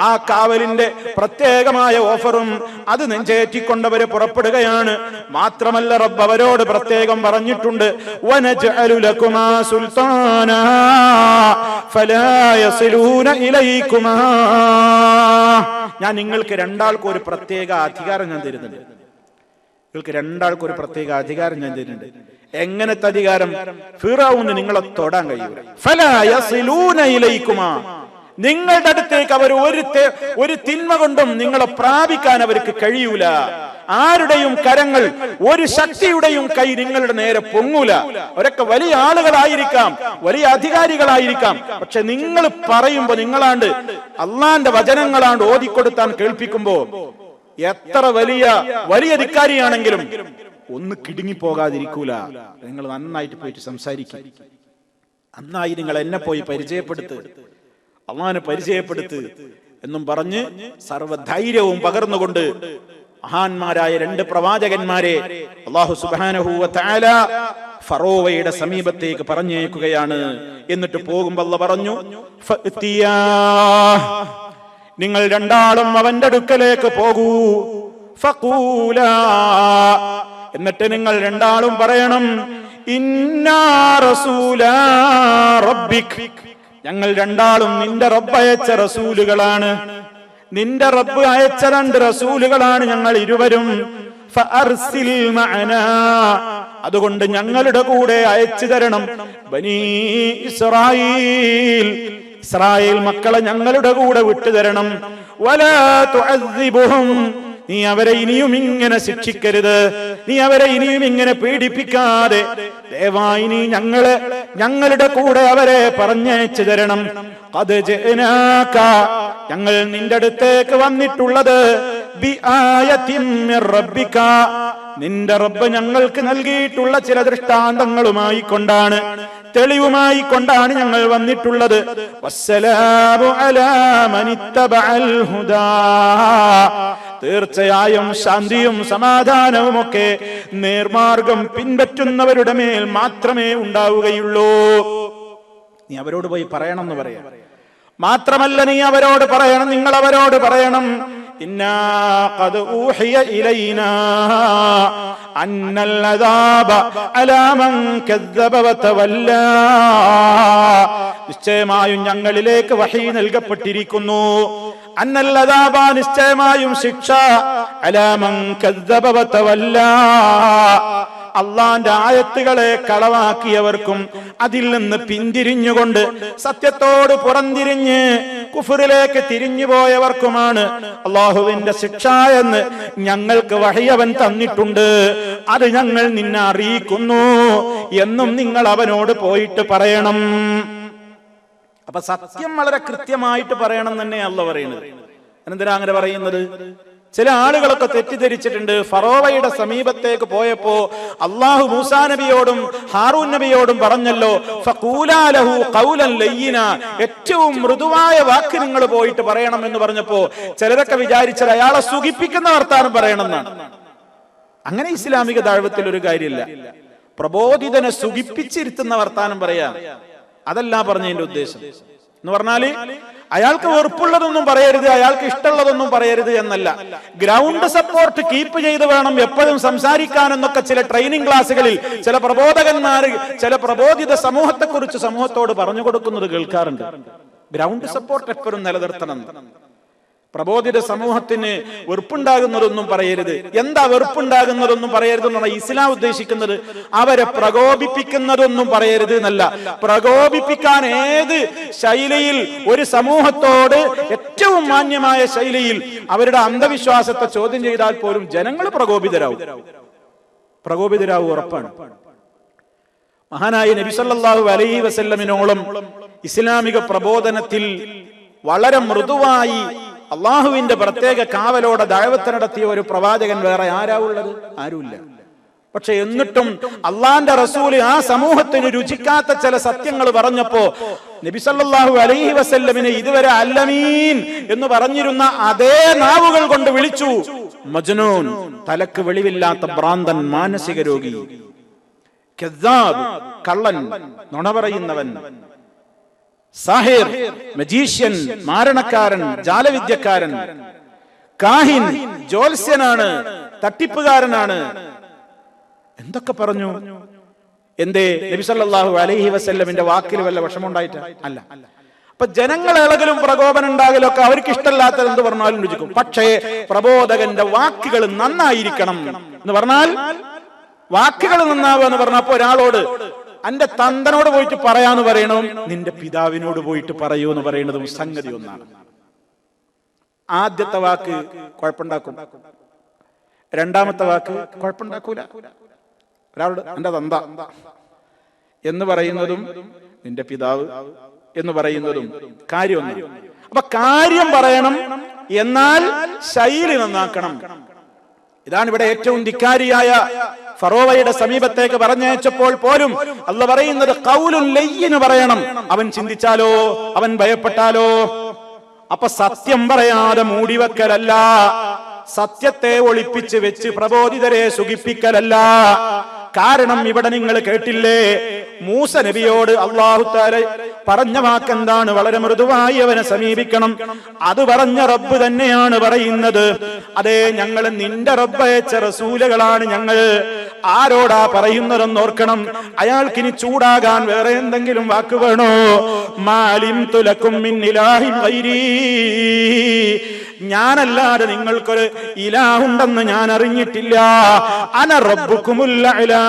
ആ കാവലിന്റെ പ്രത്യേകമായ ഓഫറും അത് നെഞ്ചേറ്റിക്കൊണ്ടവര് പുറപ്പെടുകയാണ്. മാത്രമല്ല, റബ്ബ് അവരോട് പ്രത്യേകം പറഞ്ഞിട്ടുണ്ട്, വനജ്അലു ലകുമാ സുൽത്താനാ ഫലാ യസിലൂന ഇലൈകുമാ, ഞാൻ നിങ്ങൾക്ക് രണ്ടാൾക്കും ഒരു പ്രത്യേക അധികാരം ഞാൻ തരുന്നുണ്ട്. നിങ്ങൾക്ക് രണ്ടാൾക്കും ഒരു പ്രത്യേക അധികാരം ഞാൻ തരുന്നുണ്ട്. എങ്ങനത്തെ അധികാരം? ഫിറഔന് നിങ്ങളെ തൊടാൻ കഴിയൂല. ഫലാ യസിലൂന ഇലൈകുമാ, നിങ്ങളുടെ അടുത്തേക്ക് അവർ ഒരു തിന്മ കൊണ്ടും നിങ്ങളെ പ്രാപിക്കാൻ അവർക്ക് കഴിയൂല. ആരുടെയും കരങ്ങൾ, ഒരു ശക്തിയുടെയും കൈ നിങ്ങളുടെ നേരെ പൊങ്ങൂല. അവരൊക്കെ വലിയ ആളുകളായിരിക്കാം, വലിയ അധികാരികളായിരിക്കാം. പക്ഷെ നിങ്ങൾ പറയുമ്പോ, നിങ്ങളാണ്ട് അള്ളാന്റെ വചനങ്ങളാണ്ട് ഓതിക്കൊടുത്താൻ കേൾപ്പിക്കുമ്പോ, എത്ര വലിയ വലിയ അധികാരിയാണെങ്കിലും ഒന്ന് കിടുങ്ങിപ്പോകാതിരിക്കൂല. നിങ്ങൾ നന്നായിട്ട് പോയിട്ട് സംസാരിക്കും. നന്നായി നിങ്ങൾ എന്നെ പോയി പരിചയപ്പെടുത്ത്, അള്ളാനെ പരിചയപ്പെടുത്ത് എന്നും പറഞ്ഞ് സർവധൈര്യവും പകർന്നുകൊണ്ട് മഹാന്മാരായ രണ്ട് പ്രവാചകന്മാരെ അല്ലാഹു സുബ്ഹാനഹു വ തആല ഫറോവയുടെ സമീപത്തേക്ക് പറഞ്ഞേക്കുകയാണ്. എന്നിട്ട് പോകുമ്പോൾ അല്ലാഹു പറഞ്ഞു, ഫഅ്തിയാ, നിങ്ങൾ രണ്ടാളും അവന്റെ അടുക്കലേക്ക് പോകൂ. ഫഖൂലാ, എന്നിട്ട് നിങ്ങൾ രണ്ടാളും പറയണം, ഇന്നാ റസൂലാ റബ്ബിക്, ഞങ്ങൾ രണ്ടാളും നിന്റെ റബ്ബ് അയച്ച റസൂലുകളാണ്. നിന്റെ റബ്ബ് അയച്ച രണ്ട് റസൂലുകളാണ് ഞങ്ങൾ ഇരുവരും. ഫഅർസിൽ മഅനാ, അതുകൊണ്ട് ഞങ്ങളുടെ കൂടെ അയച്ചു തരണം. ബനീ ഇസ്രായീൽ, ഇസ്രായേൽ മക്കളെ ഞങ്ങളുടെ കൂടെ വിട്ടുതരണം. വലാ തുഅദ്ദിബുഹും, നീ അവരെ ഇനിയും ഇങ്ങനെ ശിക്ഷിക്കരുത്, നീ അവരെ ഇനിയും ഇങ്ങനെ പീഡിപ്പിക്കാതെ ദയവായി നീ ഞങ്ങളുടെ കൂടെ അവരെ പറഞ്ഞയച്ചു തരണം. ഖദ് ജഅനാക, ഞങ്ങൾ നിന്റെ അടുത്തേക്ക് വന്നിട്ടുള്ളത് ബിആയത്തിൻ മിർ റബ്ബിക, നിന്റെ റബ്ബ് ഞങ്ങൾക്ക് നൽകിയിട്ടുള്ള ചില ദൃഷ്ടാന്തങ്ങളുമായി കൊണ്ടാണ്, തെളിവുമായി കൊണ്ടാണ് ഞങ്ങൾ വന്നിട്ടുള്ളത്. വസ്സലാമു അലാ മനിത്തബഅൽ ഹുദാ, തീർച്ചയായും ശാന്തിയും സമാധാനവും ഒക്കെ നേർമാർഗം പിൻപറ്റുന്നവരുടെ മേൽ മാത്രമേ ഉണ്ടാവുകയുള്ളൂ. നീ അവരോട് പോയി പറയണം എന്ന് പറയാം. മാത്രമല്ല നീ അവരോട് പറയണം, നിങ്ങൾ അവരോട് പറയണം, ഇന്നാ ഖദ് ഊഹിയ ഇലൈനാ അന്നൽ അദാബ അലാ മൻ കദ്ദബ വതവല്ലാ, നിശ്ചയമായും ഞങ്ങളിലേക്ക് വഹീ നൽകപ്പെട്ടിരിക്കുന്നു. അന്നൽ അദാബ, നിശ്ചയമായും ശിക്ഷ, അലാ മൻ കദ്ദബ വതവല്ലാ, അള്ളാന്റെ ആയത്തുകളെ കളവാക്കിയവർക്കും അതിൽ നിന്ന് പിന്തിരിഞ്ഞുകൊണ്ട് സത്യത്തോട് പുറംതിരിഞ്ഞ് കുഫറിലേക്ക് തിരിഞ്ഞു പോയവർക്കുമാണ് അള്ളാഹുവിന്റെ ശിക്ഷ എന്ന് ഞങ്ങൾക്ക് വഹയവൻ തന്നിട്ടുണ്ട്. അത് ഞങ്ങൾ നിന്നെ അറിയിക്കുന്നു എന്നും നിങ്ങൾ അവനോട് പോയിട്ട് പറയണം. അപ്പൊ സത്യം വളരെ കൃത്യമായിട്ട് പറയണം തന്നെ അള്ളാഹു പറയുന്നത്. എന്തിനാ അങ്ങനെ പറയുന്നത്? ചില ആളുകളൊക്കെ തെറ്റിദ്ധരിച്ചിട്ടുണ്ട്. ഫറോവയുടെ സമീപത്തേക്ക് പോയപ്പോ അള്ളാഹു മൂസാ നബിയോടും ഹാറൂൻ നബിയോടും പറഞ്ഞല്ലോ, ഫഖൂലാ ലഹു ഖൗലൻ ലയ്യിന, ഏറ്റവും മൃദുവായ വാക്ക് നിങ്ങൾ പോയിട്ട് പറയണം എന്ന് പറഞ്ഞപ്പോ ചിലരൊക്കെ വിചാരിച്ചത് അയാളെ സുഖിപ്പിക്കുന്ന വർത്താനം പറയണമെന്നാണ്. അങ്ങനെ ഇസ്ലാമിക ദഅവത്തിൽ ഒരു കാര്യമില്ല. പ്രബോധിതനെ സുഖിപ്പിച്ചിരുത്തുന്ന വർത്താനം പറയാ, അതല്ല പറഞ്ഞതിന്റെ ഉദ്ദേശം. എന്ന് പറഞ്ഞാല് അയാൾക്ക് വെറുപ്പുള്ളതൊന്നും പറയരുത്, അയാൾക്ക് ഇഷ്ടമുള്ളതൊന്നും പറയരുത് എന്നല്ല. ഗ്രൗണ്ട് സപ്പോർട്ട് കീപ്പ് ചെയ്ത് വേണം എപ്പോഴും സംസാരിക്കാനെന്നൊക്കെ ചില ട്രെയിനിങ് ക്ലാസ്സുകളിൽ ചില പ്രബോധകന്മാർ ചില പ്രബോധിത സമൂഹത്തെക്കുറിച്ച് സമൂഹത്തോട് പറഞ്ഞു കൊടുക്കുന്നത് കേൾക്കാറുണ്ട്. ഗ്രൗണ്ട് സപ്പോർട്ട് എപ്പോഴും നിലനിർത്തണം. പ്രബോധിത സമൂഹത്തിന് വെറുപ്പുണ്ടാകുന്നതൊന്നും പറയരുത്. എന്താ വെറുപ്പുണ്ടാകുന്നതൊന്നും പറയരുത് എന്നാണ് ഇസ്ലാം ഉദ്ദേശിക്കുന്നത്? അവരെ പ്രകോപിപ്പിക്കുന്നതൊന്നും പറയരുത് എന്നല്ല. പ്രകോപിപ്പിക്കാൻ ഏത് ശൈലിയിൽ ഒരു സമൂഹത്തോട് ഏറ്റവും മാന്യമായ ശൈലിയിൽ അവരുടെ അന്ധവിശ്വാസത്തെ ചോദ്യം ചെയ്താൽ പോലും ജനങ്ങൾ പ്രകോപിതരാവും ഉറപ്പാണ്. മഹാനായ നബി സല്ലല്ലാഹു അലൈഹി വസല്ലമിനോളം ഇസ്ലാമിക പ്രബോധനത്തിൽ വളരെ മൃദുവായി അള്ളാഹുവിന്റെ പ്രത്യേക കാവലോടെ ദഅവത്ത് നടത്തിയ ഒരു പ്രവാചകൻ വേറെ ആരാവുള്ളത്? ആരുമില്ല. പക്ഷെ എന്നിട്ടും അള്ളാന്റെ റസൂല് ആ സമൂഹത്തിന് രുചിക്കാത്ത ചില സത്യങ്ങൾ പറഞ്ഞപ്പോ നബി സല്ലല്ലാഹു അലൈഹി വസല്ലമിനെ ഇതുവരെ അല്ലമീൻ എന്ന് പറഞ്ഞിരുന്ന അതേ നാവുകൾ കൊണ്ട് വിളിച്ചു മജ്നൂൻ, തലക്ക് വെളിവില്ലാത്ത ഭ്രാന്തൻ, മാനസിക രോഗി, കദ്ദാബ്, കള്ളൻ, നുണ പറയുന്നവൻ, സാഹിർ, മജീഷ്യൻ, മാരണക്കാരൻ, ജാലവിദ്യക്കാരൻ, കാഹിൻ, ജ്യോത്സ്യനാണ്, തട്ടിപ്പുകാരനാണ്, എന്തൊക്കെ പറഞ്ഞു. എന്തേ? നബി സല്ലല്ലാഹു അലൈഹി വസല്ലമിന്റെ വാക്കിൽ വല്ല വിഷമമുണ്ടായിട്ട് അല്ല. അപ്പൊ ജനങ്ങൾ ഇളകലും പ്രകോപനം ഉണ്ടാകലൊക്കെ അവർക്ക് ഇഷ്ടമില്ലാത്തത് എന്ത് പറഞ്ഞാലും രുചിക്കും. പക്ഷേ പ്രബോധകന്റെ വാക്കുകൾ നന്നായിരിക്കണം എന്ന് പറഞ്ഞാൽ, വാക്കുകൾ നന്നാവുക എന്ന് പറഞ്ഞപ്പോ ഒരാളോട് അന്റെ തന്തനോട് പോയിട്ട് പറയാന്ന് പറയണതും നിന്റെ പിതാവിനോട് പോയിട്ട് പറയൂ എന്ന് പറയുന്നതും സംഗതി ഒന്നാണ്. ആദ്യത്തെ വാക്ക് കുഴപ്പമുണ്ടാക്കും, രണ്ടാമത്തെ വാക്ക് കുഴപ്പമുണ്ടാക്കൂല. ഒരാളോട് എന്റെ തന്ത എന്ന് പറയുന്നതും നിന്റെ പിതാവ് എന്ന് പറയുന്നതും കാര്യം ഒന്നാണ്. അപ്പൊ കാര്യം പറയണം, എന്നാൽ ശൈലി നന്നാക്കണം. ഇതാണ് ഇവിടെ ഏറ്റവും ധിക്കാരിയായ ഫറോവയുടെ സമീപത്തേക്ക് പറഞ്ഞയച്ചപ്പോൾ പോലും അല്ലാഹു പറയുന്നത് ഖൗലുൻ ലയ്യിൻ പറയണം. അവൻ ചിന്തിച്ചാലോ, അവൻ ഭയപ്പെട്ടാലോ. അപ്പൊ സത്യം പറയാതെ മൂടിവെക്കലല്ല, സത്യത്തെ ഒളിപ്പിച്ച് വെച്ച് പ്രബോധിതരെ സുഖിപ്പിക്കലല്ല. കാരണം ഇവിടെ നിങ്ങൾ കേട്ടില്ലേ, മൂസ നബിയോട് അല്ലാഹു തആല പറഞ്ഞ വാക്കെന്താണ്? വളരെ മൃദുവായി അവനെ സമീപിക്കണം. അത് പറഞ്ഞ റബ്ബ് തന്നെയാണ് പറയുന്നത്. അതേ, ഞങ്ങൾ നിന്റെ റബ്ബ് അയച്ച റസൂലുകളാണ് ഞങ്ങൾ. ആരോടാ പറയുന്നതെന്ന് ഓർക്കണം. അയാൾക്കിനി ചൂടാകാൻ വേറെ എന്തെങ്കിലും വാക്ക് വേണോ? മാലിം തുലക്കും മിൻ ഇലാഹിൻ ഗൈരി, ഞാനല്ലാതെ നിങ്ങൾക്കൊരു ഇലാഹുണ്ടെന്ന് ഞാൻ അറിഞ്ഞിട്ടില്ല. അന റബ്ബുക്കുമുൽ അഅ്ലാ,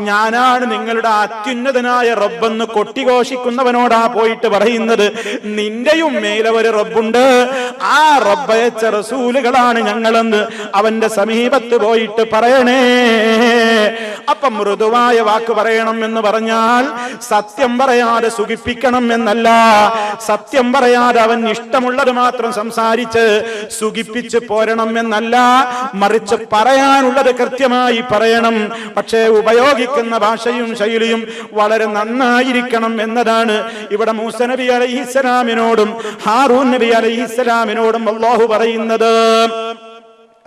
ഞാനാണ് നിങ്ങളുടെ അത്യുന്നതനായ റബ്ബെന്ന് കൊട്ടിഘോഷിക്കുന്നവനോടാ പോയിട്ട് പറയുന്നത്, നിന്റെയും മേലെ ഒരു റബ്ബുണ്ട്, ആ റബ്ബയച്ച റസൂലുകളാണ് ഞങ്ങളെന്ന് അവന്റെ സമീപത്ത് പോയിട്ട് പറയണേ. അപ്പം മൃദുവായ വാക്ക് പറയണം എന്ന് പറഞ്ഞാൽ സത്യം പറയാതെ സുഖിപ്പിക്കണം എന്നല്ല, സത്യം പറയാതെ അവൻ ഇഷ്ടമുള്ളത് മാത്രം സംസാരിച്ച് സുഖിപ്പിച്ച് പോരണം എന്നല്ല, മറിച്ച് പറയാനുള്ളത് കൃത്യമായി പറയണം. പക്ഷേ ഉപയോഗിക്കുന്ന ഭാഷയും ശൈലിയും വളരെ നന്നായിരിക്കണം എന്നതാണ് ഇവിടെ മൂസ നബി അലൈഹിസ്സലാമിനോടും ഹാറൂൻ നബി അലൈഹിസ്സലാമിനോടും അല്ലാഹു പറയുന്നത്.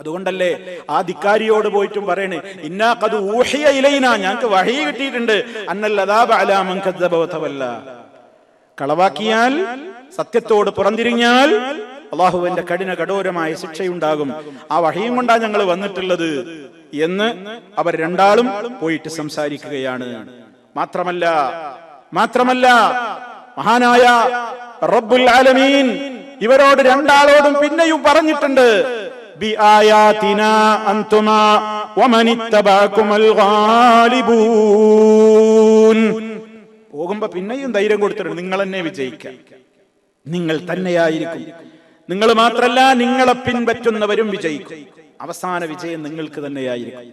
അതുകൊണ്ടല്ലേ ആ ധിക്കാരിയോട് പോയിട്ടും പറയണേ, ഇന്നാ ഖദ് ഊഹിയ ഇലൈനാ, ഞങ്ങൾക്ക് വഹീ കിട്ടിയിട്ടുണ്ട്, അന്നൽ അദാബ അലാ മൻ കദ്ദബ വതവല്ല, കളവാക്കിയാൽ സത്യത്തോട് പുറംതിരിഞ്ഞാൽ അല്ലാഹുവിന്റെ കഠോരമായ ശിക്ഷയുണ്ടാകും, ആ വഹീയും കൊണ്ടാ ഞങ്ങൾ വന്നിട്ടുള്ളത് എന്ന് അവർ രണ്ടാളും പോയിട്ട് സംസാരിക്കുകയാണ്. മാത്രമല്ല മഹാനായ റബ്ബുൽ ആലമീൻ ഇവരോട് രണ്ടാളോടും പിന്നെയും പറഞ്ഞിട്ടുണ്ട്, ബിആയാതിനാ അൻതുമാ വമനിത്തബഅകുമുൽ ഗാലിബൂൻ. പോകുമ്പോ പിന്നെയും ധൈര്യം കൊടുത്തിട്ടുണ്ട്, നിങ്ങൾ തന്നെ വിജയിക്കാം, നിങ്ങൾ തന്നെയായിരിക്കും, നിങ്ങൾ മാത്രല്ല നിങ്ങളെ പിൻപറ്റുന്നവരും വിജയിക്കും, അവസാന വിജയം നിങ്ങൾക്ക് തന്നെയായിരിക്കും.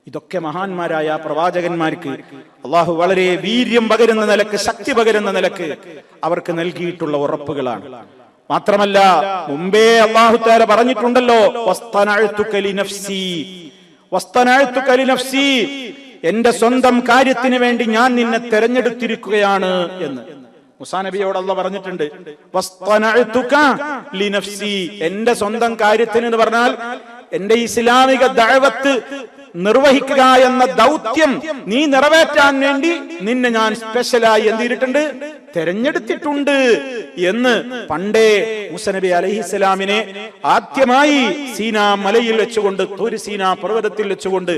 ഇതൊക്കെ മഹാന്മാരായ പ്രവാചകന്മാർക്ക് അള്ളാഹു വളരെ വീര്യം പകരുന്ന നിലക്ക്, ശക്തി പകരുന്ന നിലക്ക് അവർക്ക് നൽകിയിട്ടുള്ള ഉറപ്പുകളാണ്. മാത്രമല്ല മുമ്പേ അല്ലാഹു തആല പറഞ്ഞിട്ടുണ്ടല്ലോ, വസ്തനഅതുക ലിനഫ്സി, എന്റെ സ്വന്തം കാര്യത്തിന് വേണ്ടി ഞാൻ നിന്നെ തെരഞ്ഞെടുത്തിരിക്കുകയാണ് എന്ന് മൂസാ നബിയോട് അല്ലാഹു പറഞ്ഞിട്ടുണ്ട്. വസ്തനഅതുക ലിനഫ്സി, എന്റെ സ്വന്തം കാര്യത്തിന് എന്ന് പറഞ്ഞാൽ എന്റെ ഇസ്ലാമിക ദഅവത്ത് നിർവഹിക്കുക എന്ന ദൗത്യം നീ നിറവേറ്റാൻ വേണ്ടി നിന്നെ ഞാൻ സ്പെഷ്യലായി എന്ത് ചെയ്തിട്ടുണ്ട്, തെരഞ്ഞെടുത്തിട്ടുണ്ട് എന്ന് പണ്ടേ മൂസാ നബി അലൈഹിസ്സലാമിനെ ആദ്യമായി സീനാ മലയിൽ വെച്ചുകൊണ്ട്, തൂർ സീനാ പർവ്വതത്തിൽ വെച്ചുകൊണ്ട്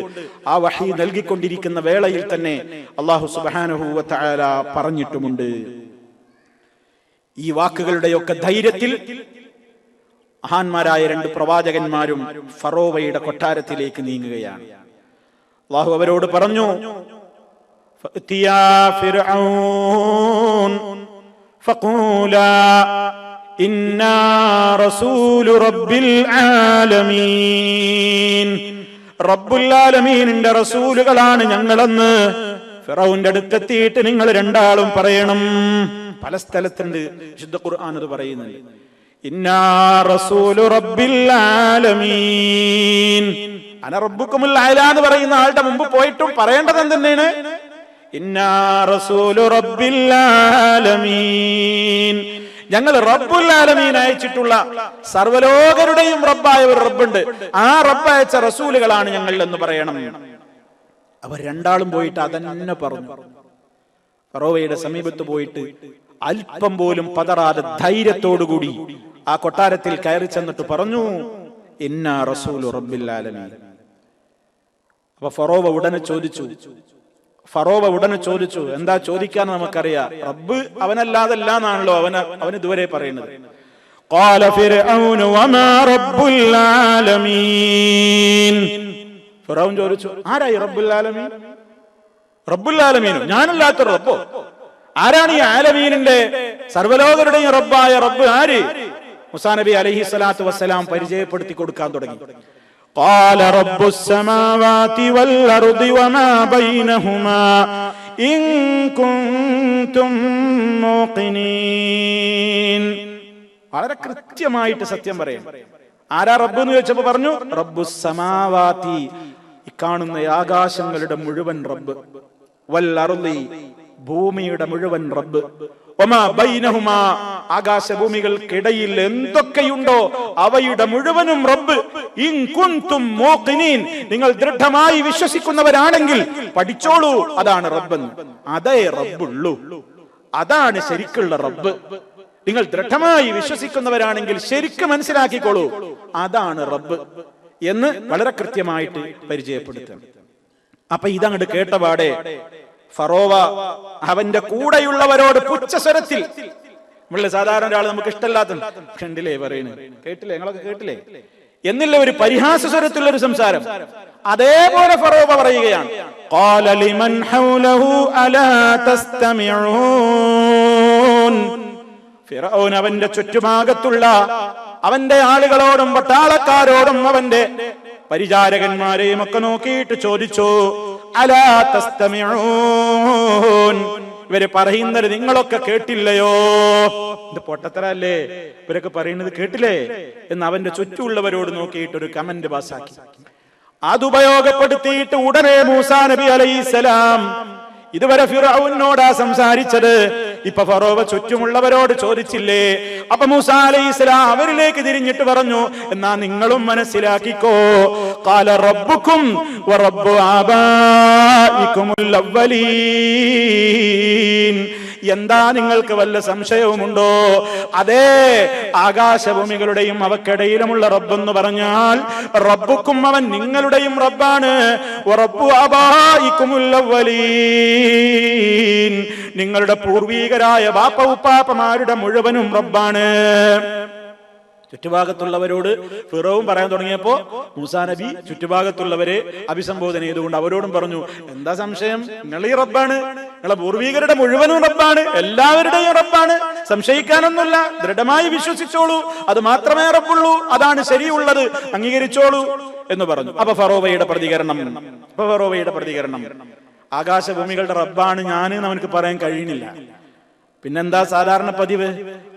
ആ വഹി നൽകിക്കൊണ്ടിരിക്കുന്ന വേളയിൽ തന്നെ അല്ലാഹു സുബ്ഹാനഹു വ തആല പറഞ്ഞിട്ടുമുണ്ട്. ഈ വാക്കുകളുടെയൊക്കെ ധൈര്യത്തിൽ മഹാന്മാരായ രണ്ട് പ്രവാചകന്മാരും ഫറോവയുടെ കൊട്ടാരത്തിലേക്ക് നീങ്ങുകയാണ്. അല്ലാഹു അവരോട് പറഞ്ഞു, ഫഅതിയാ ഫിർഔൻ ഫഖൂലാ ഇന്നാ റസൂലു റബ്ബിൽ ആലമീൻ, റബ്ബുൽ ആലമീനിന്റെ റസൂലുകളാണ് ഞങ്ങളെന്ന് ഫിറഔന്റെ അടുത്തെത്തിയിട്ട് നിങ്ങൾ രണ്ടാളും പറയണം. പല സ്ഥലത്തുണ്ട് വിശുദ്ധ ഖുർആൻ അത് പറയുന്നുണ്ട്, ഇന്നാ റസൂലു റബ്ബിൽ ആലമീൻ, അന റബ്ബുക്കുമുൽ അഅ്ലാ എന്ന് പറയുന്ന ആളുടെ മുമ്പ് പോയിട്ടും പറയേണ്ടത് എന്തെന്നാണ്, ഇന്നാ റസൂലു റബ്ബിൽ ആലമീൻ, ഞങ്ങൾ റബ്ബുൽ ആലമീൻ അയച്ചിട്ടുള്ള സർവ്വലോകരുടെയും റബ്ബായ ഒരു റബ്ബുണ്ട്, ആ റബ്ബ് അയച്ച റസൂലുകളാണ് ഞങ്ങൾ എന്ന് പറയണം. അവർ രണ്ടാളും പോയിട്ട് അതന്നെ പറഞ്ഞു. ഫറോവയുടെ സമീപത്ത് പോയിട്ട് അല്പം പോലും പതറാതെ ധൈര്യത്തോടുകൂടി ആ കൊട്ടാരത്തിൽ കയറി ചെന്നിട്ട് പറഞ്ഞു, ഇന്നാ റസൂലു റബ്ബിൽ ആലമീൻ. അപ്പൊ ഫറോവ ഉടനെ ചോദിച്ചു, എന്താ ചോദിക്കാൻ നമുക്കറിയാം, റബ്ബ് അവനല്ലാതല്ല എന്നാണല്ലോ അവൻ ഇതുവരെ പറയുന്നത്. ഖാല ഫിർഔനു വമാ റബ്ബുൽ ആലമീൻ, ഫിർഔൻ ചോദിച്ചു, ആരായി റബ്ബുൽ ആലമീൻ? റബ്ബുൽ ആലമീനോ, ഞാനല്ലാത്ത റബ്ബോ? ആരാണ് ഈ ആലമീനിന്റെ സർവ്വലോകരുടെയും റബ്ബായ റബ്ബ് ആര്? മൂസാ നബി അലൈഹി സ്വലാത്തു വസ്സലാം പരിചയപ്പെടുത്തി കൊടുക്കാൻ തുടങ്ങി. ഖാല റബ്ബുസ് സമാവാതി വൽ അർദി വമാ ബൈനഹുമാ ഇൻ കുൻതും മൂഖിനീൻ. വളരെ കൃത്യമായിട്ട് സത്യം പറയും. ആരാ റബ്ബ് എന്ന് ചോദിച്ചപ്പോ പറഞ്ഞു, റബ്ബുസ് സമാവാതി, കാണുന്ന ആകാശങ്ങളുടെ മുഴുവൻ റബ്ബ്, വൽ അർദി, ഭൂമിയുടെ മുഴുവൻ റബ്ബ്, വമാ ബൈനഹുമാ, ആകാശഭൂമികൾക്കിടയിൽ എന്തൊക്കെയുണ്ടോ അവയുടെ മുഴുവനും റബ്ബ്. ഇൻ കുൻതും മൂഖിനീൻ, നിങ്ങൾ ദൃഢമായി വിശ്വസിക്കുന്നവരാണെങ്കിൽ പഠിച്ചോളൂ, അതാണ് റബ്ബെന്ന്. അതേ റബ്ബുള്ളൂ, അതാണ് ശരിക്കുള്ള റബ്ബ്. നിങ്ങൾ ദൃഢമായി വിശ്വസിക്കുന്നവരാണെങ്കിൽ ശരിക്കും മനസ്സിലാക്കിക്കോളൂ, അതാണ് റബ്ബ് എന്ന് വളരെ കൃത്യമായിട്ട് പരിചയപ്പെടുത്തണം. അപ്പൊ ഇതങ്ങോട്ട് കേട്ടപാടെ ഫറോവ അവന്റെ കൂടെയുള്ളവരോട് പുച്ഛസ്വരത്തിൽ നമ്മള് സാധാരണ ഒരാൾ നമുക്ക് ഇഷ്ടമല്ലാത്ത കണ്ടില്ലേ പറയുന്നത്, കേട്ടില്ലേ, നിങ്ങളൊക്കെ കേട്ടില്ലേ എന്നുള്ള ഒരു പരിഹാസ സ്വരത്തിലുള്ള ഒരു സംസാരം. അതേപോലെ ഫറോവ പറയുകയാണ്, ഖാല ലിമൻ ഹൗലഹു അലാ തസ്തമിഊൻ. ഫിറഔൻ അവന്റെ ചുറ്റുഭാഗത്തുള്ള അവന്റെ ആളുകളോടും പട്ടാളക്കാരോടും അവന്റെ പരിചാരകന്മാരെയും ഒക്കെ നോക്കിയിട്ട് ചോദിച്ചു, അലാ തസ്തമിഊൻ, ഇവര് പറയുന്നത് നിങ്ങളൊക്കെ കേട്ടില്ലയോ? ഇത് പൊട്ടത്തരല്ലേ, ഇവരൊക്കെ പറയുന്നത് കേട്ടില്ലേ എന്ന് അവന്റെ ചുറ്റുമുള്ളവരോട് നോക്കിയിട്ട് ഒരു കമന്റ് പാസാക്കി. അതുപയോഗപ്പെടുത്തിയിട്ട് ഉടനെ മൂസാ നബി അലൈഹിസ്സലാം, ഇതുവരെ ഫിറഔനോടാ സംസാരിച്ചത്, ഇപ്പൊ ഫറോവ ചുറ്റുമുള്ളവരോട് ചോദിച്ചില്ലേ? അപ്പൊ മൂസാ അലൈഹിസ്സലാം അവരിലേക്ക് തിരിഞ്ഞിട്ട് പറഞ്ഞു, എന്നാ നിങ്ങളും മനസ്സിലാക്കിക്കോ, ഖാല റബ്ബുക്കും വറബ്ബു ആബായിക്കുമുൽ അവ്വലീൻ. എന്താ നിങ്ങൾക്ക് വല്ല സംശയവുമുണ്ടോ? അതേ ആകാശഭൂമികളുടെയും അവക്കിടയിലുമുള്ള റബ്ബെന്ന് പറഞ്ഞാൽ റബ്ബുക്കും അവൻ നിങ്ങളുടെയും റബ്ബാണ്, വറബ്ബു ആബായിക്കുമുൽ അവ്വലീൻ, നിങ്ങളുടെ പൂർവീകരായ ബാപ്പ ഉപ്പാപ്പമാരുടെ മുഴുവനും റബ്ബാണ്. ചുറ്റുഭാഗത്തുള്ളവരോട് ഫിറഔൻ പറയാൻ തുടങ്ങിയപ്പോ മൂസാ നബി ചുറ്റുഭാഗത്തുള്ളവരെ അഭിസംബോധന ചെയ്തുകൊണ്ട് അവരോടും പറഞ്ഞു, എന്താ സംശയം, നിങ്ങൾ ഈ റബ്ബാണ്, നിങ്ങളെ പൂർവീകരുടെ മുഴുവനും റബ്ബാണ്, എല്ലാവരുടെയും റബ്ബാണ്, സംശയിക്കാനൊന്നുമില്ല, ദൃഢമായി വിശ്വസിച്ചോളൂ, അത് മാത്രമേ റബ്ബുള്ളൂ, അതാണ് ശരിയുള്ളത്, അംഗീകരിച്ചോളൂ എന്ന് പറഞ്ഞു. അപ്പൊ ഫറോവയുടെ പ്രതികരണം ആകാശഭൂമികളുടെ റബ്ബാണ് ഞാൻ എന്ന് അവനക്ക് പറയാൻ കഴിയുന്നില്ല. പിന്നെന്താ സാധാരണ പതിവ്?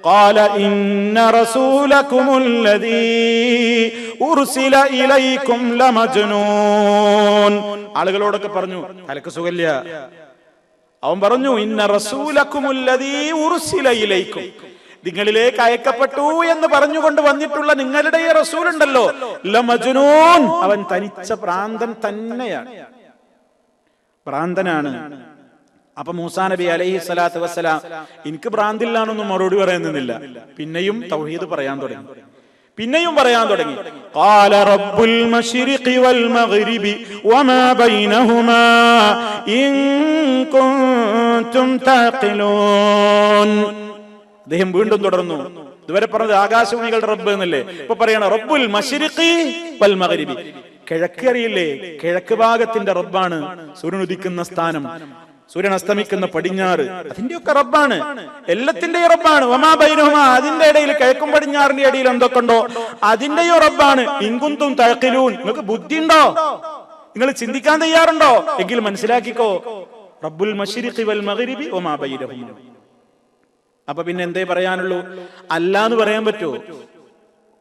ഖാല ഇന്ന റസൂലകുമുല്ലദീ ഉർസില ഇലൈക്കും ലമജ്നൂൻ. ആളുകളോടൊക്കെ പറഞ്ഞു, തലക്ക് സുഖമില്ല. അവൻ പറഞ്ഞു, ഇന്ന റസൂലകുമുല്ലദീ ഉർസില ഇലൈക്കും, നിങ്ങളിലേക്ക് അയക്കപ്പെട്ടു എന്ന് പറഞ്ഞുകൊണ്ട് വന്നിട്ടുള്ള നിങ്ങളുടെ ഈ റസൂൽ ഉണ്ടല്ലോ, ലമജ്നൂൻ, അവൻ തനിച്ച ഭ്രാന്തൻ തന്നെയാണ്, ഭ്രാന്തനാണ്. അപ്പൊ മൂസാ നബി അലൈഹി സ്വലാത്തു വസ്സലാം എനിക്ക് ഭ്രാന്തില്ലാന്നൊന്നും മറുപടി പറയുന്നില്ല. പിന്നെയും തൗഹീദ് പറയാൻ തുടങ്ങി. ഖാല റബ്ബുൽ മശ്രിഖി വൽ മഗ്രിബി വമാ ബൈനഹുമാ ഇൻ കുൻതും തഖിലൂൻ. അദ്ദേഹം വീണ്ടും തുടർന്നു. ഇതുവരെ പറഞ്ഞത് ആകാശഭൂമികളുടെ റബ്ബ് എന്നല്ലേ, ഇപ്പൊ പറയണം റബ്ബുൽ മശ്രിഖി വൽ മഗ്രിബി, കിഴക്ക് അറിയില്ലേ, കിഴക്ക് ഭാഗത്തിന്റെ റബ്ബാണ്, സൂര്യൻ ഉദിക്കുന്ന സ്ഥാനം, സൂര്യൻ അസ്തമിക്കുന്ന പടിഞ്ഞാറ്, അതിന്റെയൊക്കെ റബ്ബാണ്, എല്ലാത്തിന്റെയും റബ്ബാണ്. വമാ ബൈനഹുമാ, അതിന്റെ ഇടയിൽ കിഴക്കും പടിഞ്ഞാറിന്റെ ഇടയിൽ എന്തൊക്കെ ഉണ്ടോ അതിന്റെയോ റബ്ബാണ്. ഇൻ കുൻതും തഅഖിലൂൻ, നിങ്ങൾക്ക് ബുദ്ധി ഉണ്ടോ, നിങ്ങൾ ചിന്തിക്കാൻ തയ്യാറുണ്ടോ എങ്കിൽ മനസ്സിലാക്കിക്കോ, റബ്ബുൽ മശ്രിഖി വൽ മഗ്രിബി വമാ ബൈനഹുമാ. അപ്പൊ പിന്നെ എന്തേ പറയാനുള്ളൂ? അല്ലാന്ന് പറയാൻ പറ്റുമോ?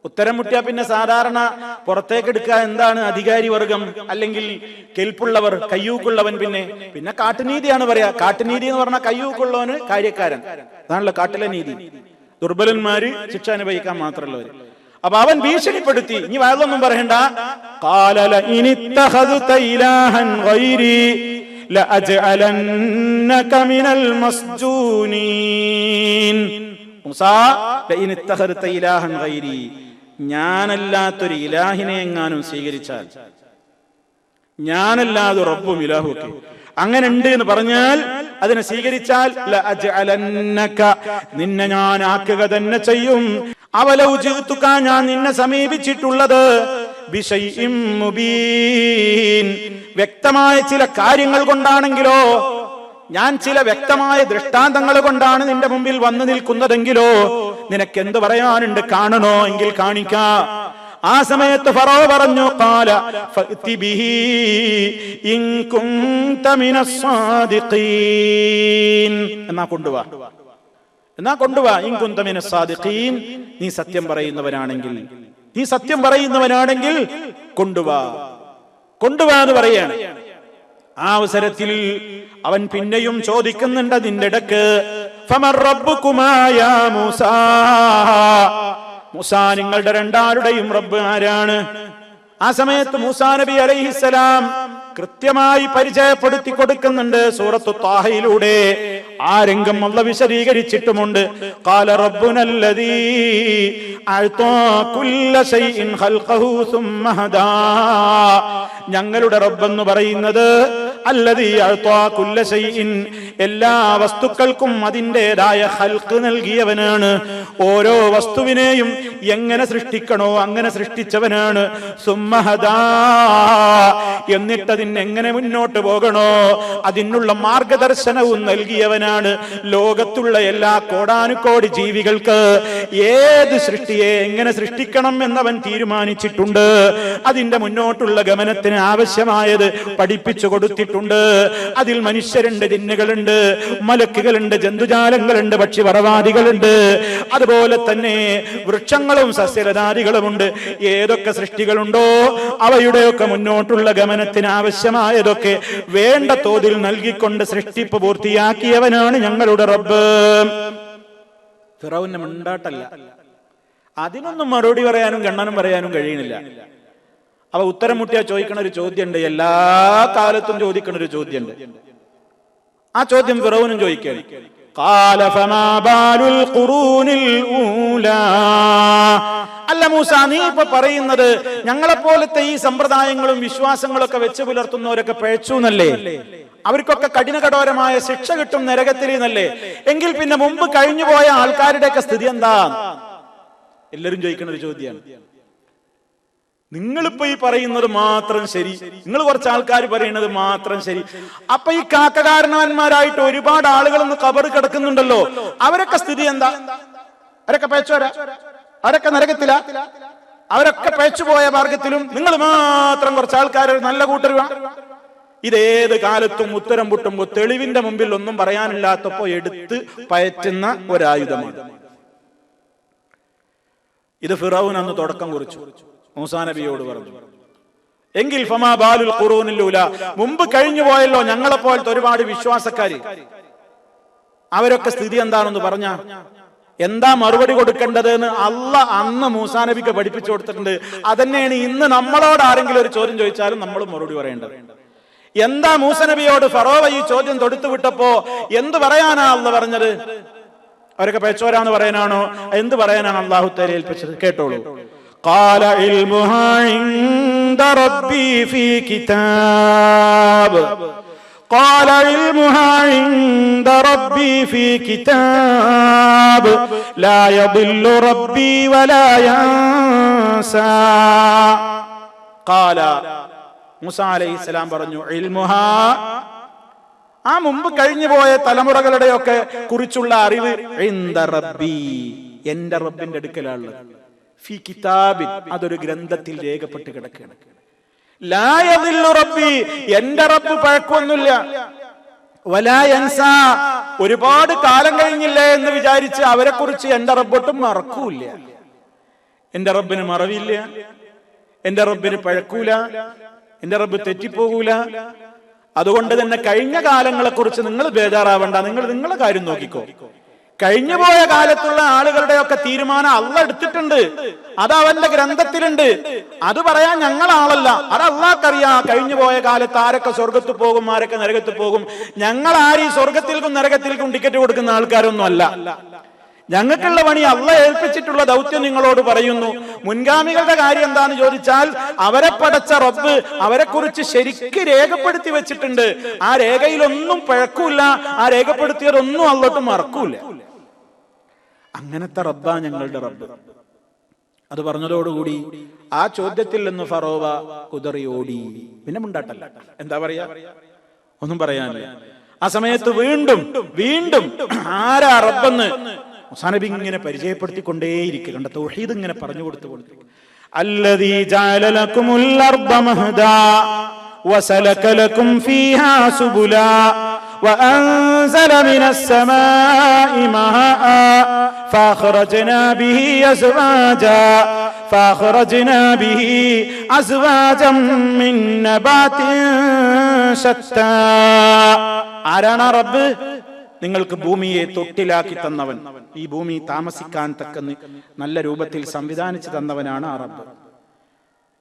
ഉത്തരം മുട്ടിയാ പിന്നെ സാധാരണ പുറത്തേക്ക് എടുക്കുക എന്താണ് അധികാരി വർഗം അല്ലെങ്കിൽ കെൽപ്പുള്ളവർ, കയ്യൂക്കുള്ളവൻ. പിന്നെ കാട്ടുനീതിയാണ് പറയാ. കാട്ടുനീതി എന്ന് പറഞ്ഞാൽ കയ്യൂക്കുള്ളവന് കാര്യക്കാരൻ, അതാണല്ലോ കാട്ടിലെ നീതി. ദുർബലന്മാര് ശിക്ഷ അനുഭവിക്കാൻ മാത്രമുള്ളവർ. അപ്പൊ അവൻ ഭീഷണിപ്പെടുത്തി, ഇനി വയലൊന്നും പറയണ്ട. ഖാല ലഇനിത്തഖദത ഇലാഹൻ ഗൈരി ലഅജ്അലന്നക മിനൽ മസ്ജൂനീൻ. മൂസാ ലഇനിത്തഖദത ഇലാഹൻ ഗൈരി, ഞാനല്ലാത്തൊരു ഇലാഹിനെ എങ്ങാനും സ്വീകരിച്ചാൽ, ഞാനല്ലാതെ റബ്ബും ഇലാഹും ഒക്കെ അങ്ങനെ ഉണ്ട് എന്ന് പറഞ്ഞാൽ, അതിനെ സ്വീകരിച്ചാൽ ലഅജ്അലന്നക, നിന്നെ ഞാൻ ആക്കുക തന്നെ ചെയ്യും. അവലൗ ജിഅ്തുക, ഞാൻ നിന്നെ സമീപിച്ചിട്ടുള്ളത് ബിശൈഇൻ മുബീൻ, വ്യക്തമായ ചില കാര്യങ്ങൾ കൊണ്ടാണെങ്കിലോ, ഞാൻ ചില വ്യക്തമായ ദൃഷ്ടാന്തങ്ങൾ കൊണ്ടാണ് നിന്റെ മുമ്പിൽ വന്നു നിൽക്കുന്നതെങ്കിലോ, നിനക്ക് എന്ത് പറയാനുണ്ട്, കാണണോ എങ്കിൽ കാണിക്കാം. ആ സമയത്ത് ഫറോ പറഞ്ഞു, ഖാല ഫഅതി ബിഹി ഇൻ കുൻത മിനസ് സാദിഖീൻ, എന്നാ കൊണ്ടുവാ, ഇൻ കുൻത മിനസ് സാദിഖീൻ, നീ സത്യം പറയുന്നവനാണെങ്കിൽ കൊണ്ടുവാ എന്ന് പറയാണ്. ആ അവസരത്തിൽ അവൻ പിന്നെയും ചോദിക്കുന്നുണ്ട് അതിന്റെ ഇടക്ക്, ഫമർ റബ്ബുകുമാ യാ മൂസാ, മൂസാ നിങ്ങളുടെ രണ്ടാരുടെയും റബ്ബ് ആരാണ്? ആ സമയത്ത് മൂസാ നബി അലൈഹിസ്സലാം കൃത്യമായി പരിചയപ്പെടുത്തി കൊടുക്കുന്നുണ്ട് സൂറത്തു ത്വാഹയിലൂടെ. ആ രംഗം അല്ലാഹു വിശദീകരിച്ചിട്ടുമുണ്ട്. ഖാല റബ്ബുനല്ലദീ അഅ്താ കുല്ല ശൈഇൻ ഖൽഖഹു സുമ്മ ഹദാ, ഞങ്ങളുടെ റബ്ബ് എന്ന് പറയുന്നത് അല്ലദീ അഅ്താ കുല്ല ശൈഇൻ, എല്ലാ വസ്തുക്കൾക്കും അതിൻ്റെതായ ഖൽഖ് നൽകിയവനാണ്. ഓരോ വസ്തുവിനെയും എങ്ങനെ സൃഷ്ടിക്കണോ അങ്ങനെ സൃഷ്ടിച്ചവനാണ്. സുമ്മ ഹദാ, എന്നിട്ടതിന് എങ്ങനെ മുന്നോട്ട് പോകണോ അതിനുള്ള മാർഗദർശനവും നൽകിയവനാണ്. ലോകത്തുള്ള എല്ലാ കോടാനുകോടി ജീവികൾക്ക് ഏത് സൃഷ്ടിയെ എങ്ങനെ സൃഷ്ടിക്കണം എന്നവൻ തീരുമാനിച്ചിട്ടുണ്ട്. അതിന്റെ മുന്നോട്ടുള്ള ഗമനത്തിന് ആവശ്യമായത് പഠിപ്പിച്ചു കൊടുത്തിട്ടുണ്ട്. അതിൽ മനുഷ്യരുണ്ട്, ജിന്നുകളുണ്ട്, മലക്കുകളുണ്ട്, ജന്തുജാലങ്ങളുണ്ട്, പക്ഷിപറവാദികളുണ്ട്, അതുപോലെ തന്നെ വൃക്ഷങ്ങളും സസ്യലതാദികളുമുണ്ട്. ഏതൊക്കെ സൃഷ്ടികളുണ്ടോ അവയുടെയൊക്കെ മുന്നോട്ടുള്ള ഗമനത്തിന് ആവശ്യമായതൊക്കെ വേണ്ട തോതിൽ നൽകിക്കൊണ്ട് സൃഷ്ടിപ്പ് പൂർത്തിയാക്കിയവനാണ് ഞങ്ങളുടെ റബ്ബ്. ഫിറൗന് മിണ്ടാട്ടല്ല, അതിനൊന്നും മറുപടി പറയാനും കണ്ണനും പറയാനും കഴിയണില്ല. അവ ഉത്തരം മുട്ടിയാ ചോദിക്കണ ഒരു ചോദ്യമുണ്ട്, എല്ലാ കാലത്തും ചോദിക്കണ ഒരു ചോദ്യമുണ്ട്. ആ ചോദ്യം ഫിറൗനും ചോദിക്കുകയാണ്. ഖാല ഫമാ ബാലുൽ ഖുറൂനിൽ ഊലാ, അല്ല മൂസ, നീ ഇപ്പൊ പറയുന്നത് ഞങ്ങളെപ്പോലത്തെ ഈ സമ്പ്രദായങ്ങളും വിശ്വാസങ്ങളൊക്കെ വെച്ച് പുലർത്തുന്നവരൊക്കെ പിഴച്ചു എന്നല്ലേ? അവർക്കൊക്കെ കഠിനകഠോരമായ ശിക്ഷ കിട്ടും നരകത്തിൽ എന്നല്ലേ? എങ്കിൽ പിന്നെ മുമ്പ് കഴിഞ്ഞുപോയ ആൾക്കാരുടെയൊക്കെ സ്ഥിതി എന്താ? എല്ലാരും ചോദിക്കുന്ന ഒരു ചോദ്യമാണ്. നിങ്ങളിപ്പോ ഈ പറയുന്നത് മാത്രം ശരി, നിങ്ങൾ കുറച്ച് ആൾക്കാർ പറയുന്നത് മാത്രം ശരി. അപ്പൊ ഈ കാക്കകാരണവന്മാരായിട്ട് ഒരുപാട് ആളുകൾ ഇന്ന് ഖബർ കിടക്കുന്നുണ്ടല്ലോ, അവരൊക്കെ സ്ഥിതി എന്താ? അവരൊക്കെ പേച്ചോരാ, അവരൊക്കെ നരകത്തിലാ, അവരൊക്കെ പേച്ചുപോയ മാർഗത്തിലും നിങ്ങൾ മാത്രം കുറച്ച് ആൾക്കാർ നല്ല കൂട്ടരുവാ. ഇതേത് കാലത്തും ഉത്തരം മുട്ടുമ്പോ തെളിവിന്റെ മുമ്പിൽ ഒന്നും പറയാനില്ലാത്തപ്പോ എടുത്ത് പയറ്റുന്ന ഒരായുധമാണ്. ഇത് ഫിറൗൻ അന്ന് തുടക്കം കുറിച്ചു, മൂസാ നബിയോട് പറഞ്ഞു. എങ്കിൽ ഫമാ ബാലുൽ ഖുറൂനിൽ ഊലാ, മുമ്പ് കഴിഞ്ഞു പോയല്ലോ ഞങ്ങളെപ്പോലത്തെ ഒരുപാട് വിശ്വാസക്കാര്, അവരൊക്കെ സ്ഥിതി എന്താണെന്ന് പറഞ്ഞ എന്താ മറുപടി കൊടുക്കേണ്ടത് എന്ന് അള്ളാഹ് അന്ന് മൂസാ നബിക്ക് പഠിപ്പിച്ചു കൊടുത്തിട്ടുണ്ട്. അതന്നെയാണ് ഇന്ന് നമ്മളോട് ആരെങ്കിലും ഒരു ചോദ്യം ചോദിച്ചാലും നമ്മൾ മറുപടി പറയേണ്ടത്. എന്താ മൂസാ നബിയോട് ഫറോവ ഈ ചോദ്യം തൊടുത്തു വിട്ടപ്പോ എന്ത് പറയാനാ അള്ളാഹ് പറഞ്ഞത്? അവരൊക്കെ പേച്ചോരാന്ന് പറയാനാണോ? എന്ത് പറയാനാണ് അള്ളാഹു തആല ഏൽപ്പിച്ചത്? കേട്ടോളൂ. ഖാല ഇൽമുഹാ ഇൻദ റബ്ബി ഫീ കിതാബ്, ഖാല ഇൽമുഹാ ഇൻദ റബ്ബി ഫീ കിതാബ് ലാ യദില്ലു റബ്ബി വലാ യൻസാ. ഖാല, മൂസാ അലൈഹിസ്സലാം പറഞ്ഞു, ഇൽമുഹാ, ആ മുമ്പ് കഴിഞ്ഞു പോയ തലമുറകളുടെയൊക്കെ കുറിച്ചുള്ള അറിവ് ഇൻദ റബ്ബി, എന്റെ റബ്ബിന്റെ അടുക്കലാണ്. ഫീ കിതാബിൻ, അതൊരു ഗ്രന്ഥത്തിൽ രേഖപ്പെട്ട് കിടക്കുകയാണ്. ലാ യദില്ലു റബ്ബി, എന്റെ റബ്ബ് പഴക്കൊന്നുമില്ല. വലാ യൻസാ, ഒരുപാട് കാലം കഴിഞ്ഞില്ലേ എന്ന് വിചാരിച്ച് അവരെ കുറിച്ച് എന്റെ റബ്ബൊട്ടും മറക്കൂല. എന്റെ റബ്ബിന് മറവില്ല, എന്റെ റബ്ബിന് പഴക്കൂല, എന്റെ റബ്ബ് തെറ്റിപ്പോകൂല. അതുകൊണ്ട് തന്നെ കഴിഞ്ഞ കാലങ്ങളെ കുറിച്ച് നിങ്ങൾ ബേജാറാവണ്ട, നിങ്ങൾ നിങ്ങളെ കാര്യം നോക്കിക്കോ. കഴിഞ്ഞു പോയ കാലത്തുള്ള ആളുകളുടെയൊക്കെ തീരുമാനം അള്ളാഹ് എടുത്തിട്ടുണ്ട്, അത് അവന്റെ ഗ്രന്ഥത്തിലുണ്ട്. അത് പറയാൻ ഞങ്ങളാളല്ല, അത് അള്ളാഹ്ക്കറിയാം. കഴിഞ്ഞു പോയ കാലത്ത് ആരൊക്കെ സ്വർഗത്തിൽ പോകും, ആരൊക്കെ നരകത്തിൽ പോകും. ഞങ്ങൾ ആരും സ്വർഗത്തിൽക്കും നരകത്തിൽക്കും ടിക്കറ്റ് കൊടുക്കുന്ന ആൾക്കാരൊന്നും അല്ല. ഞങ്ങൾക്കുള്ള പണി അള്ളാഹ് ഏൽപ്പിച്ചിട്ടുള്ള ദൗത്യം നിങ്ങളോട് പറയുന്നു. മുൻഗാമികളുടെ കാര്യം എന്താന്ന് ചോദിച്ചാൽ, അവരെ പടച്ച റബ്ബ് അവരെ കുറിച്ച് ശരിക്ക് രേഖപ്പെടുത്തി വെച്ചിട്ടുണ്ട്. ആ രേഖയിലൊന്നും പഴക്കൂല, ആ രേഖപ്പെടുത്തിയതൊന്നും അള്ളോട്ട് മറക്കൂല. അങ്ങനത്തെ റബ്ബാ ഞങ്ങളുടെ റബ്ബ്. അത് പറഞ്ഞതോടുകൂടി ആ ചോദ്യത്തിൽ നിന്ന് ഫറോവ കുതറി ഓടി. പിന്നെ മുണ്ടാട്ടല്ല, എന്താ പറയാ, ഒന്നും പറയാനില്ല. ആ സമയത്ത് വീണ്ടും വീണ്ടും ആരാ റബ്ബെന്ന് മൂസാ നബി ഇങ്ങനെ പരിചയപ്പെടുത്തിക്കൊണ്ടേയിരിക്കുന്നുണ്ട്. തൗഹീദ് ഇങ്ങനെ പറഞ്ഞു കൊടുത്തുകൊണ്ടിരിക്കും. അല്ലദീ ജഅല ലക്കുമുൽ അർദ മഹ്ദാ വസലക ലക്കും ഫീഹാ സുബുലാ വഅൻസല മിനസ് സമാഇ മാഅ ഫഅഖ്റജ്നാ ബിഹി അസ്വാജൻ മിൻ നബാതിൻ ശത്താ. ആരാണ് റബ്ബ്? നിങ്ങൾക്ക് ഭൂമിയെ തൊട്ടിലാക്കി തന്നവൻ, ഈ ഭൂമി താമസിക്കാൻ തക്കന്ന് നല്ല രൂപത്തിൽ സംവിധാനിച്ചു തന്നവനാണ് ആ റബ്ബ്.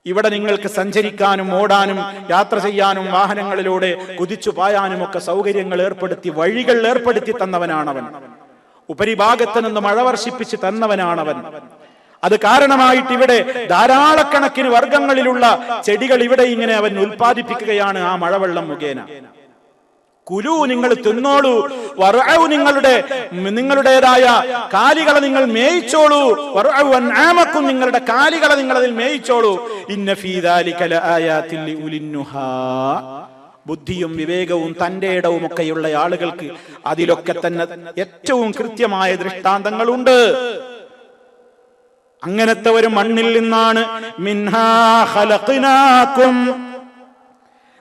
ഇവിടെ നിങ്ങൾക്ക് സഞ്ചരിക്കാനും ഓടാനും യാത്ര ചെയ്യാനും വാഹനങ്ങളിലൂടെ കുതിച്ചു പായാനും ഒക്കെ സൗകര്യങ്ങൾ ഏർപ്പെടുത്തി, വഴികൾ ഏർപ്പെടുത്തി തന്നവനാണവൻ. ഉപരിഭാഗത്ത് നിന്ന് മഴ വർഷിപ്പിച്ച് തന്നവനാണവൻ. അത് കാരണമായിട്ട് ഇവിടെ ധാരാളക്കണക്കിന് വർഗങ്ങളിലുള്ള ചെടികൾ ഇവിടെ ഇങ്ങനെ അവൻ ഉൽപ്പാദിപ്പിക്കുകയാണ് ആ മഴവെള്ളം മുഖേന. കുലു, നിങ്ങൾ തിന്നോളൂ, വറഉ, നിങ്ങളുടേതായ കാലികളെ നിങ്ങൾ മേയിച്ചോളൂ, വറഉ അൻആമക്കും, നിങ്ങളുടെ കാലികളെ നിങ്ങൾ അതിൽ മേയിച്ചോളൂ. ഇന്ന ഫീ ദാലിക ലആയാതിൻ ലിഉലിന്നുഹാ, ബുദ്ധിയും വിവേകവും തന്റെ ഇടവും ഒക്കെയുള്ള ആളുകൾക്ക് അതിലൊക്കെ തന്നെ ഏറ്റവും കൃത്യമായ ദൃഷ്ടാന്തങ്ങളുണ്ട്. അങ്ങനത്തെ ഒരു മണ്ണിൽ നിന്നാണ് മിൻഹാ ഖലഖനാകും,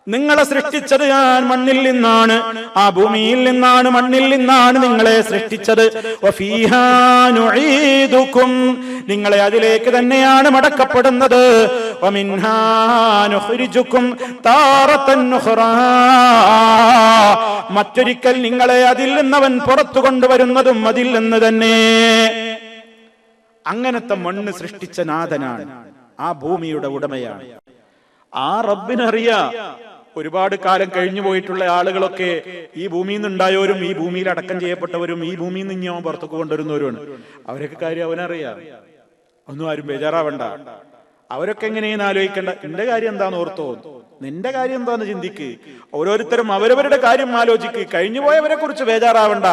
നിങ്ങളെ സൃഷ്ടിച്ചത് ഞാൻ മണ്ണിൽ നിന്നാണ്, ആ ഭൂമിയിൽ നിന്നാണ്, മണ്ണിൽ നിന്നാണ് നിങ്ങളെ സൃഷ്ടിച്ചത്. വഫീഹാ നുഈദുകും, നിങ്ങളെ അതിലേക്ക് തന്നെയാണ് മടക്കപ്പെടുന്നത്. വമിൻഹാ നുഖ്രിജുകും താറത്തൻ ഉഖ്റാ, മറ്റൊരിക്കൽ നിങ്ങളെ അതിൽ നിന്നവൻ പുറത്തു കൊണ്ടുവരുന്നതും അതിൽ നിന്ന് തന്നെ. അങ്ങനത്തെ മണ്ണ് സൃഷ്ടിച്ച നാഥനാണ്, ആ ഭൂമിയുടെ ഉടമയാണ്. ആ റബ്ബിനറിയാം ഒരുപാട് കാലം കഴിഞ്ഞു പോയിട്ടുള്ള ആളുകളൊക്കെ ഈ ഭൂമിയിൽ നിന്നുണ്ടായവരും ഈ ഭൂമിയിൽ അടക്കം ചെയ്യപ്പെട്ടവരും ഈ ഭൂമിയിൽ നിന്ന് ഞാൻ പുറത്തേക്ക് കൊണ്ടുവരുന്നവരുമാണ്. അവരൊക്കെ കാര്യം അവനറിയാം. ഒന്നും ആരും ബേജാറാവണ്ട. അവരൊക്കെ എങ്ങനെയെന്ന് ആലോചിക്കണ്ട. നിന്റെ കാര്യം എന്താന്ന് ഓർത്തോ, നിന്റെ കാര്യം എന്താന്ന് ചിന്തിക്ക്. ഓരോരുത്തരും അവരവരുടെ കാര്യം ആലോചിക്ക്. കഴിഞ്ഞുപോയവരെ കുറിച്ച് ബേജാറാവണ്ട.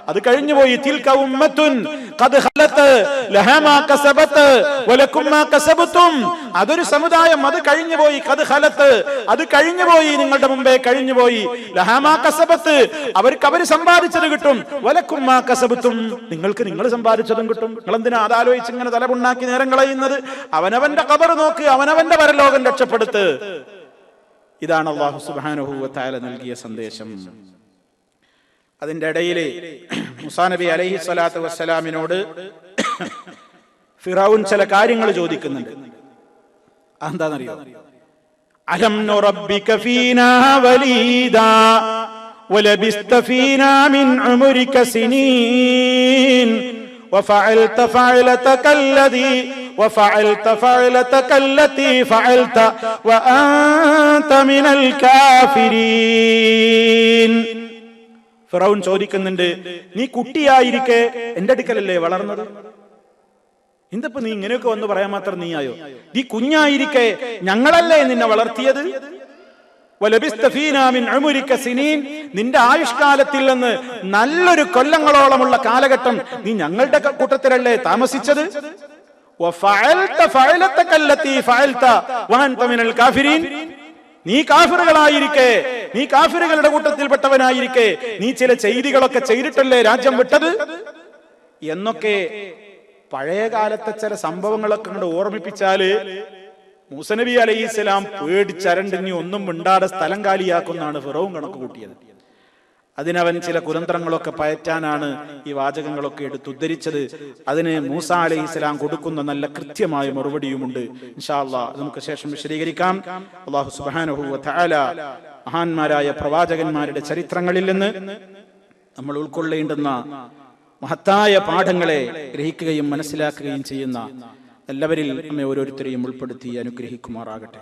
അത് കഴിഞ്ഞുപോയി. തിൽക ഉമ്മത്തുൻ ഖദ് ഖലത് ലഹാ മാ കസബത് വലകും മാ കസബതും, അതൊരു സമുദായം, അത് കഴിഞ്ഞുപോയി. ഖദ് ഖലത്, അത് കഴിഞ്ഞുപോയി, നിങ്ങളുടെ മുമ്പേ കഴിഞ്ഞുപോയി. ലഹാ മാ കസബത്, അവർക്ക് അവർ സമ്പാദിച്ചത് കിട്ടും. വലകും മാ കസബതും, നിങ്ങൾക്ക് നിങ്ങൾ സമ്പാദിച്ചതും കിട്ടും. നിങ്ങൾ എന്തിനാ അതാലോചിച്ച് ഇങ്ങനെ തലപുണ്ണാക്കി നേരം കളയുന്നത്? അവനവന്റെ ഖബർ നോക്ക്, അവനവന്റെ പരലോകം രക്ഷപ്പെടുത്ത്. ഇതാണ് അല്ലാഹു സുബ്ഹാനഹു വ തആല നൽകിയ സന്ദേശം. അതിന്റെ ഇടയിൽ മൂസാ നബി അലൈഹി സ്വലാത്തു വസ്സലാമിനോട് ഫിറഔൻ ചില കാര്യങ്ങൾ ചോദിക്കുന്നുണ്ട്. എന്താണെന്നറിയോ? അലം നുറബ്ബിക ഫീനാ വലീദാ വലബിസ്ത ഫീനാ മിൻ ഉമരിക സിനീൻ وفعلت فعلتك التي فعلت وأنت من الكافرين. ഫിറഔൻ ചോദിക്കുന്നുണ്ട്, നീ കുട്ടിയായിരിക്കെ എന്റെ അടുക്കലല്ലേ വളർന്നത്? എന്തപ്പോ നീ ഇങ്ങനെയൊക്കെ വന്ന് പറയാൻ മാത്രം നീയായോ? നീ കുഞ്ഞായിരിക്കെ ഞങ്ങളല്ലേ നിന്നെ വളർത്തിയത്? നിന്റെ ആയുഷ്കാലത്തിൽ നിന്ന് നല്ലൊരു കൊല്ലങ്ങളോളമുള്ള കാലഘട്ടം നീ ഞങ്ങളുടെ കൂട്ടത്തിലല്ലേ താമസിച്ചത്? നീ കാഫിറുകളായിരിക്കെ, നീ കാഫിറുകളുടെ കൂട്ടത്തിൽപ്പെട്ടവനായിരിക്കെ നീ ചില ചെയ്തികളൊക്കെ ചെയ്തിട്ടല്ലേ രാജ്യം വിട്ടത് എന്നൊക്കെ പഴയ കാലത്തെ ചില സംഭവങ്ങളൊക്കെ കൊണ്ട് ഓർമ്മിപ്പിച്ചാല് മൂസ നബി അലൈഹിസ്സലാം പേടിച്ചരണ്ടിനി ഒന്നും മിണ്ടാതെ സ്ഥലം കാലിയാക്കുന്നാണ് ഫിറഔൻ കണക്ക് കൂട്ടിയത്. അതിനവൻ ചില കുതന്ത്രങ്ങളൊക്കെ പയറ്റാനാണ് ഈ വാചകങ്ങളൊക്കെ എടുത്തുദ്ധരിച്ചത്. അതിന് മൂസ അലൈഹിസ്സലാം കൊടുക്കുന്ന നല്ല കൃത്യമായ മറുപടിയുമുണ്ട്. ഇൻഷാ അല്ലാഹ് നമുക്ക് ശേഷം വിശദീകരിക്കാം. അല്ലാഹു സുബ്ഹാനഹു വ തആല മഹാന്മാരായ പ്രവാചകന്മാരുടെ ചരിത്രങ്ങളിൽ നിന്ന് നമ്മൾ ഉൾക്കൊള്ളേണ്ടുന്ന മഹത്തായ പാഠങ്ങളെ ഗ്രഹിക്കുകയും മനസ്സിലാക്കുകയും ചെയ്യുന്ന എല്ലാവരിൽ നമ്മെ ഓരോരുത്തരെയും ഉൾപ്പെടുത്തി അനുഗ്രഹിക്കുമാറാകട്ടെ.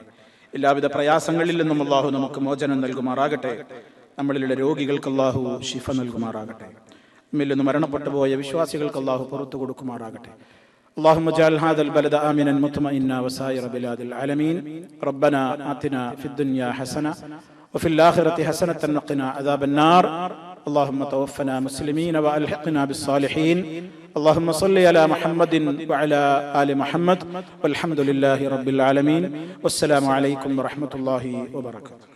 എല്ലാവിധ പ്രയാസങ്ങളിൽ നിന്നും അല്ലാഹു നമുക്ക് മോചനം നൽകുമാറാകട്ടെ. നമ്മളിലുള്ള രോഗികൾക്ക് അല്ലാഹു ശിഫ നൽകുമാറാകട്ടെ. നമ്മിൽ നിന്ന് മരണപ്പെട്ടു പോയ വിശ്വാസികൾക്ക് അല്ലാഹു പുറത്തു കൊടുക്കുമാറാകട്ടെ. اللهم اجعل هذا البلد آمنا مطمئنا وسائر بلاد العالمين. ربنا آتنا في الدنيا حسنة وفي الآخرة حسنة وقنا عذاب النار. اللهم توفنا مسلمين وألحقنا بالصالحين. اللهم صل على محمد وعلى آل محمد والحمد لله رب العالمين. والسلام عليكم ورحمة الله وبركاته.